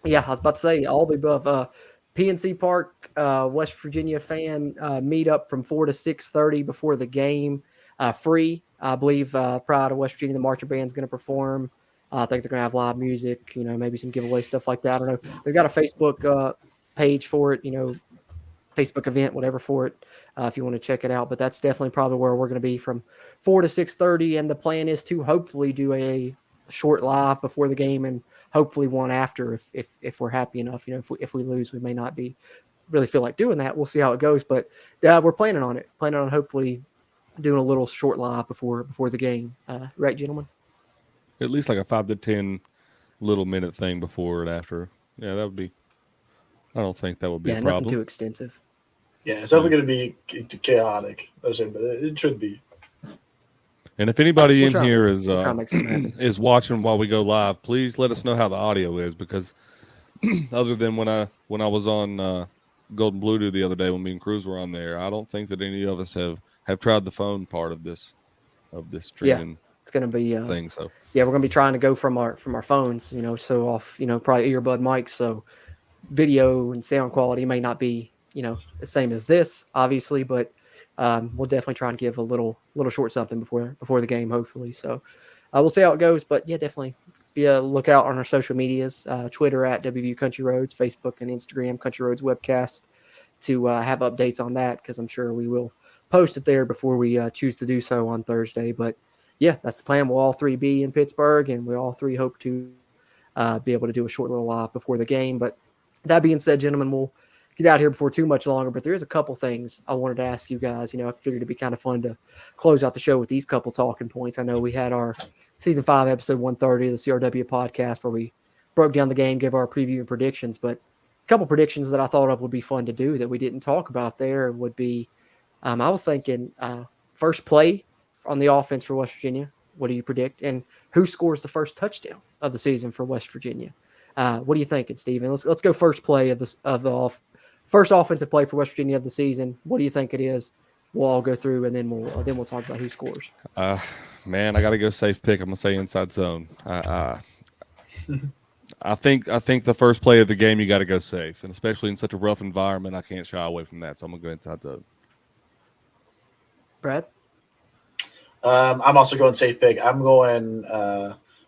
Yeah, I was about to say all the above. PNC Park, West Virginia fan meetup from 4 to 6:30 before the game. Free, I believe. Prior to West Virginia, the marching band's going to perform. I think they're going to have live music. Maybe some giveaway stuff like that. I don't know. They've got a Facebook page for it. Facebook event, whatever for it, if you want to check it out. But that's definitely probably where we're going to be from 4 to 6:30. And the plan is to hopefully do a short live before the game and hopefully one after if we're happy enough. If we lose, we may not be really feel like doing that. We'll see how it goes. But we're planning on it. Planning on hopefully doing a little short live before the game. Right, gentlemen? At least like a 5 to 10 little minute thing before and after. Yeah, that would be. I don't think that would be a problem. Nothing too extensive. Yeah, it's definitely going to be chaotic, but it should be. And if anybody here is watching while we go live, please let us know how the audio is, because other than when I was on Golden Blue Dew the other day when me and Cruz were on there, I don't think that any of us have tried the phone part of this streaming. Yeah, it's going to be thing. So yeah, we're going to be trying to go from our phones, so off, probably earbud mics, so video and sound quality may not be the same as this, obviously, but we'll definitely try and give a little short something before the game, hopefully. So we'll see how it goes, but yeah, definitely be a lookout on our social medias, Twitter at WVU Country Roads, Facebook and Instagram Country Roads Webcast, to have updates on that, because I'm sure we will post it there before we choose to do so on Thursday. But yeah, that's the plan. We'll all three be in Pittsburgh, and we all three hope to be able to do a short little live before the game. But that being said, gentlemen, we'll get out here before too much longer, but there's a couple things I wanted to ask you guys. I figured it'd be kind of fun to close out the show with these couple talking points. I know we had our season 5 episode 130 of the CRW podcast where we broke down the game, gave our preview and predictions, but couple predictions that I thought of would be fun to do that we didn't talk about there would be, I was thinking first play on the offense for West Virginia. What do you predict? And who scores the first touchdown of the season for West Virginia? What are you thinking, Steven? Let's go first play first offensive play for West Virginia of the season. What do you think it is? We'll all go through, and then we'll talk about who scores. Man, I got to go safe pick. I'm gonna say inside zone. I think the first play of the game you got to go safe, and especially in such a rough environment, I can't shy away from that. So I'm gonna go inside zone. Brad, I'm also going safe pick. I'm going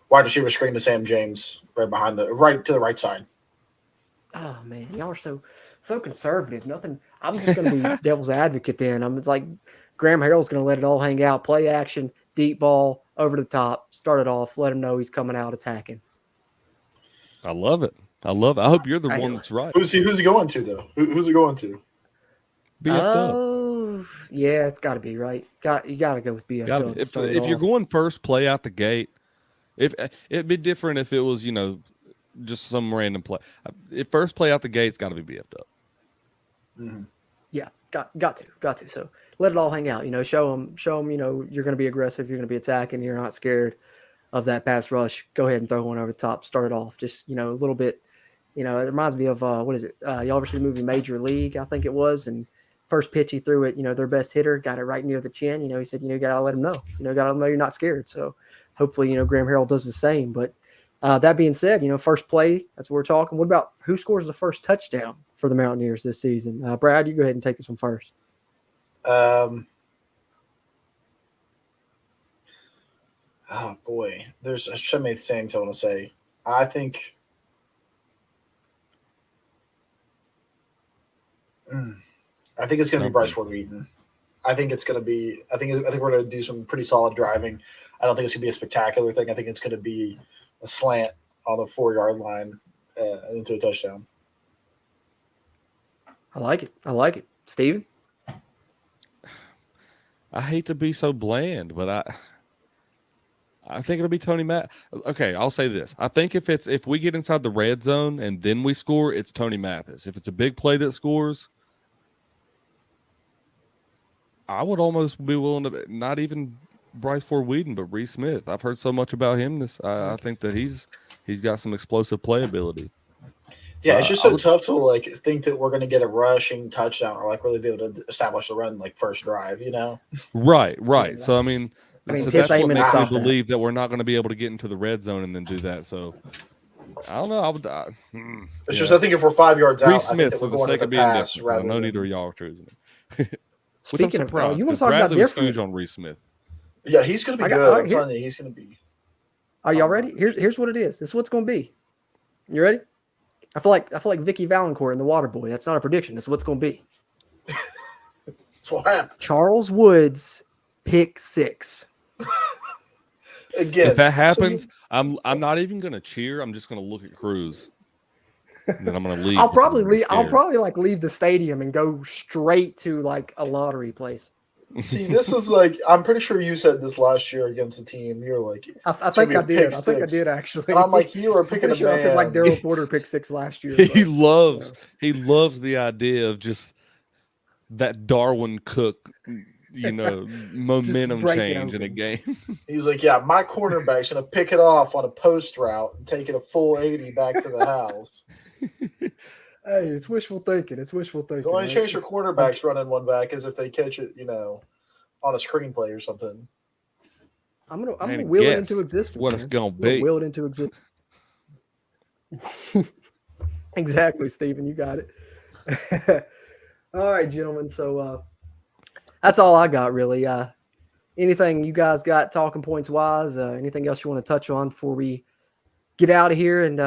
wide receiver screen to Sam James, right to the right side. Oh man, y'all are so conservative. Nothing. I'm just going to be devil's advocate then. It's like Graham Harrell's going to let it all hang out. Play action, deep ball, over the top, start it off, let him know he's coming out attacking. I love it. I hope you're the one that's right. Who's he going to, though? Who's he going to? Oh, yeah, it's got to be, right? You got to go with BF. If you're going first play out the gate, it'd be different if it was, just some random play. If first play out the gate's got to be BF'd up. Mm-hmm. Yeah, got to. So let it all hang out. Show them. You're going to be aggressive. You're going to be attacking. You're not scared of that pass rush. Go ahead and throw one over the top. Start it off. Just a little bit. It reminds me of what is it? Y'all ever seen the movie Major League? I think it was. And first pitch he threw it. Their best hitter got it right near the chin. He said, you got to let him know. Got to let him know you're not scared. So hopefully, Graham Harrell does the same. But that being said, first play, that's what we're talking. What about who scores the first touchdown for the Mountaineers this season? Brad, you go ahead and take this one first. Oh, boy. There's so many things I want to say. I think it's going to be Bryce Ford Wheaton. I think it's going to be – I think we're going to do some pretty solid driving. I don't think it's going to be a spectacular thing. I think it's going to be a slant on the 4-yard line into a touchdown. I like it. Steven? I hate to be so bland, but I think it'll be Tony Matt. Okay, I'll say this. I think if we get inside the red zone and then we score, it's Tony Mathis. If it's a big play that scores, I would almost be willing to not even Bryce Ford Wheaton, but Reese Smith. I've heard so much about him. I think that he's got some explosive playability. Yeah, it's just so tough to think that we're going to get a rushing touchdown or really be able to establish the run first drive. Right. Yeah, so so that's what makes me believe that we're not going to be able to get into the red zone and then do that. So I don't know. It's just I think if we're 5 yards out, Reese Smith, I think for that the sake of being different. I know neither of y'all are choosing it. Speaking of, you want to talk about different? Huge on Reese Smith. Yeah, he's going to be good. I'm telling you, he's going to be. Are y'all ready? Here's what it is. This is what's going to be. You ready? I feel like Vicky Valancourt in The Waterboy. That's not a prediction. That's what's going to be. That's what happened. Charles Woods, pick 6. Again, if that happens, I'm not even going to cheer. I'm just going to look at Cruz. And then I'm going to leave. I'll probably leave the stadium and go straight to a lottery place. See, this is I'm pretty sure you said this last year against a team. You're like, I think I did. I think I did actually. And I'm like, you were picking a man. I said Daryl Porter picked 6 last year. He loves the idea of just that Darwin Cook, momentum change in a game. He was like, yeah, my cornerback's going to pick it off on a post route and take it a full 80 back to the house. Hey, it's wishful thinking. The only chance your quarterback's running one back is if they catch it, on a screenplay or something. I'm gonna will it into existence. What it's gonna be. Will it into existence. Exactly, Stephen. You got it. All right, gentlemen. So that's all I got, really. Anything you guys got talking points wise? Anything else you want to touch on before we get out of here and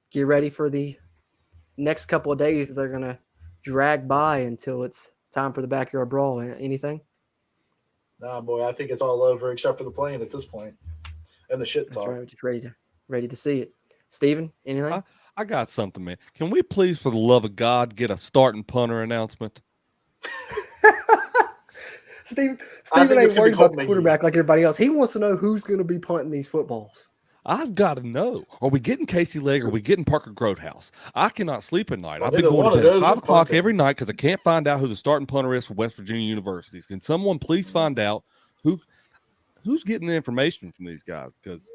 get ready for the next couple of days? They're going to drag by until it's time for the Backyard Brawl. Anything? Nah, boy, I think it's all over except for the playing at this point and the shit talk. That's right. We're just ready to see it. Steven, anything? I got something, man. Can we please, for the love of God, get a starting punter announcement? Steven ain't worried about the quarterback like everybody else. He wants to know who's going to be punting these footballs. I've got to know. Are we getting Casey Legg or are we getting Parker Grotehouse? I cannot sleep at night. I've been going to bed at 5 o'clock every night because I can't find out who the starting punter is for West Virginia University. Can someone please find out who's getting the information from these guys? Because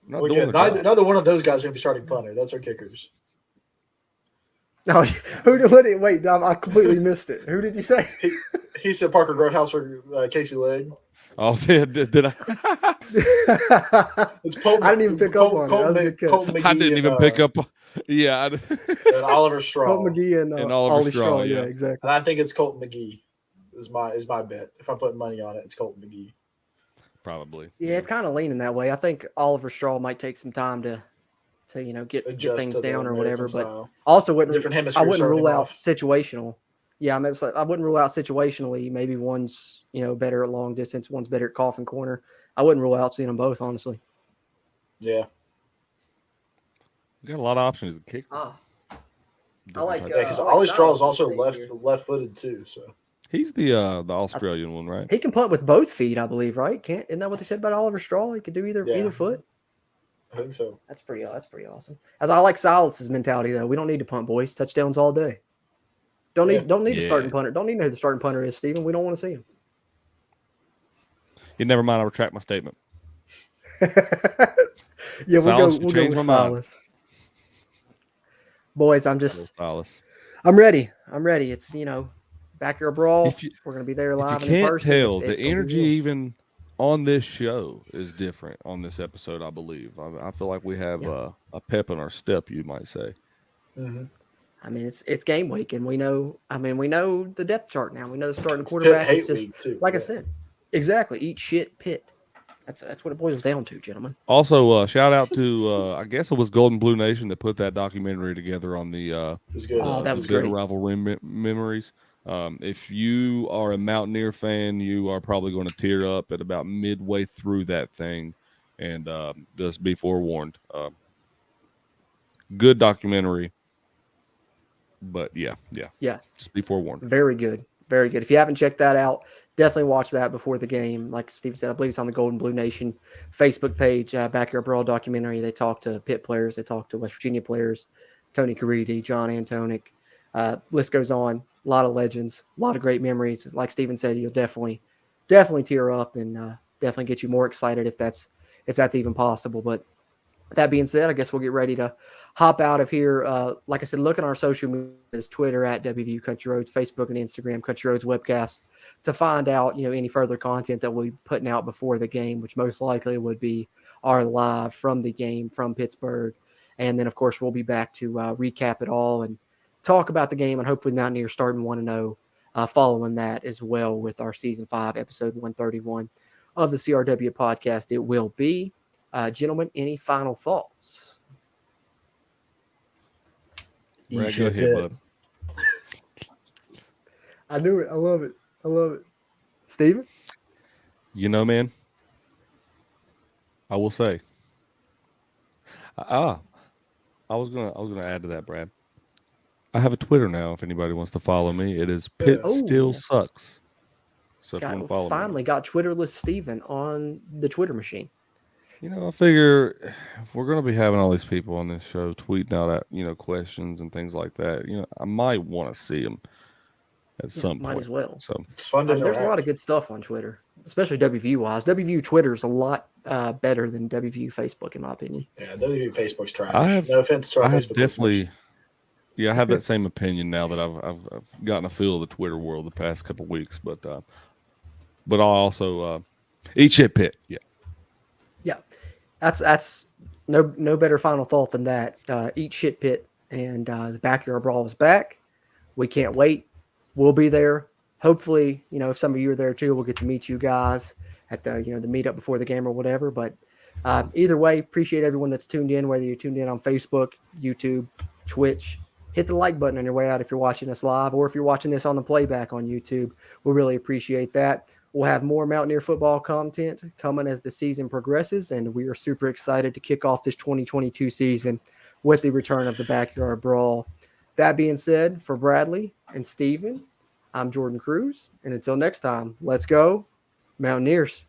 neither one of those guys are going to be starting punter. That's our kickers. No, wait, I completely missed it. Who did you say? He said Parker Grotehouse or Casey Legg. Oh, did I? It's Colton, I didn't even pick up on it. Colton McGee I didn't even pick up. Yeah. And Oliver Straw. Colton McGee and Oliver Straw. Yeah, exactly. And I think it's Colton McGee is my bet. If I'm putting money on it, it's Colton McGee. Probably. Yeah, it's kind of leaning that way. I think Oliver Straw might take some time to get things down or whatever. But also I wouldn't rule out situational. Yeah, I mean, I wouldn't rule out situationally. Maybe one's better at long distance, one's better at coffin corner. I wouldn't rule out seeing them both, honestly. Yeah, we got a lot of options to kick. I like because Ollie Straw is also left-footed too. So he's the Australian one, right? He can punt with both feet, I believe, right? Isn't that what they said about Oliver Straw? He could do either foot. I think so. That's pretty awesome. As I like Silas's mentality though, we don't need to punt, boys. Touchdowns all day. Don't need a starting punter. Don't need to know who the starting punter is, Steven. We don't want to see him. You never mind. I retract my statement. Yeah, we'll go with my Silas. Boys, I'm ready. It's Backyard Brawl. We're gonna be there live and in person. You can't tell the energy even on this show is different on this episode. I believe. I feel like we have a pep in our step, you might say. Mm-hmm. I mean, it's game week, and we know the depth chart now. We know the starting quarterback is just I said, exactly. Eat shit, pit. That's what it boils down to, gentlemen. Also, shout out to I guess it was Golden Blue Nation that put that documentary together on the it was good. That was great. Rivalry memories. If you are a Mountaineer fan, you are probably going to tear up at about midway through that thing, and just be forewarned. Good documentary. But yeah. Just be forewarned. Very good. If you haven't checked that out, definitely watch that before the game. Like Steve said, I believe it's on the Golden Blue Nation Facebook page, Backyard Brawl documentary. They talk to Pitt players. They talk to West Virginia players, Tony Caridi, John Antonic. List goes on. A lot of legends, a lot of great memories. Like Steven said, you'll definitely tear up and definitely get you more excited if that's even possible. But that being said, I guess we'll get ready to hop out of here. Like I said, look at our social media, Twitter at WVU Country Roads, Facebook and Instagram, Country Roads Webcast, to find out, any further content that we'll be putting out before the game, which most likely would be our live from the game from Pittsburgh. And then, of course, we'll be back to recap it all and talk about the game, and hopefully Mountaineers starting 1-0 following that as well with our Season 5, Episode 131 of the CRW podcast. It will be. Gentlemen, any final thoughts? Brad, go ahead, bud. I knew it. I love it. Steven? Man, I will say. I was gonna add to that, Brad. I have a Twitter now. If anybody wants to follow me, it is Pitt Still Sucks. So if you want to follow me, got Twitterless Steven on the Twitter machine. I figure if we're going to be having all these people on this show tweeting out, questions and things like that, I might want to see them at some point. Might as well. So it's fun to there's a lot of good stuff on Twitter, especially WVU wise. WVU Twitter is a lot better than WVU Facebook, in my opinion. Yeah, WVU Facebook's trash. No offense to our Facebook. Definitely. Yeah, I have that same opinion now that I've gotten a feel of the Twitter world the past couple of weeks, but I'll also eat shit, Pitt. Yeah, that's no better final thought than that. Eat shit, Pitt, and the Backyard Brawl is back. We can't wait. We'll be there. Hopefully, if some of you are there too, we'll get to meet you guys at the the meetup before the game or whatever. But either way, appreciate everyone that's tuned in. Whether you're tuned in on Facebook, YouTube, Twitch. Hit the like button on your way out if you're watching us live, or if you're watching this on the playback on YouTube. We'll really appreciate that. We'll have more Mountaineer football content coming as the season progresses, and we are super excited to kick off this 2022 season with the return of the Backyard Brawl. That being said, for Bradley and Steven, I'm Jordan Cruz, and until next time, let's go Mountaineers.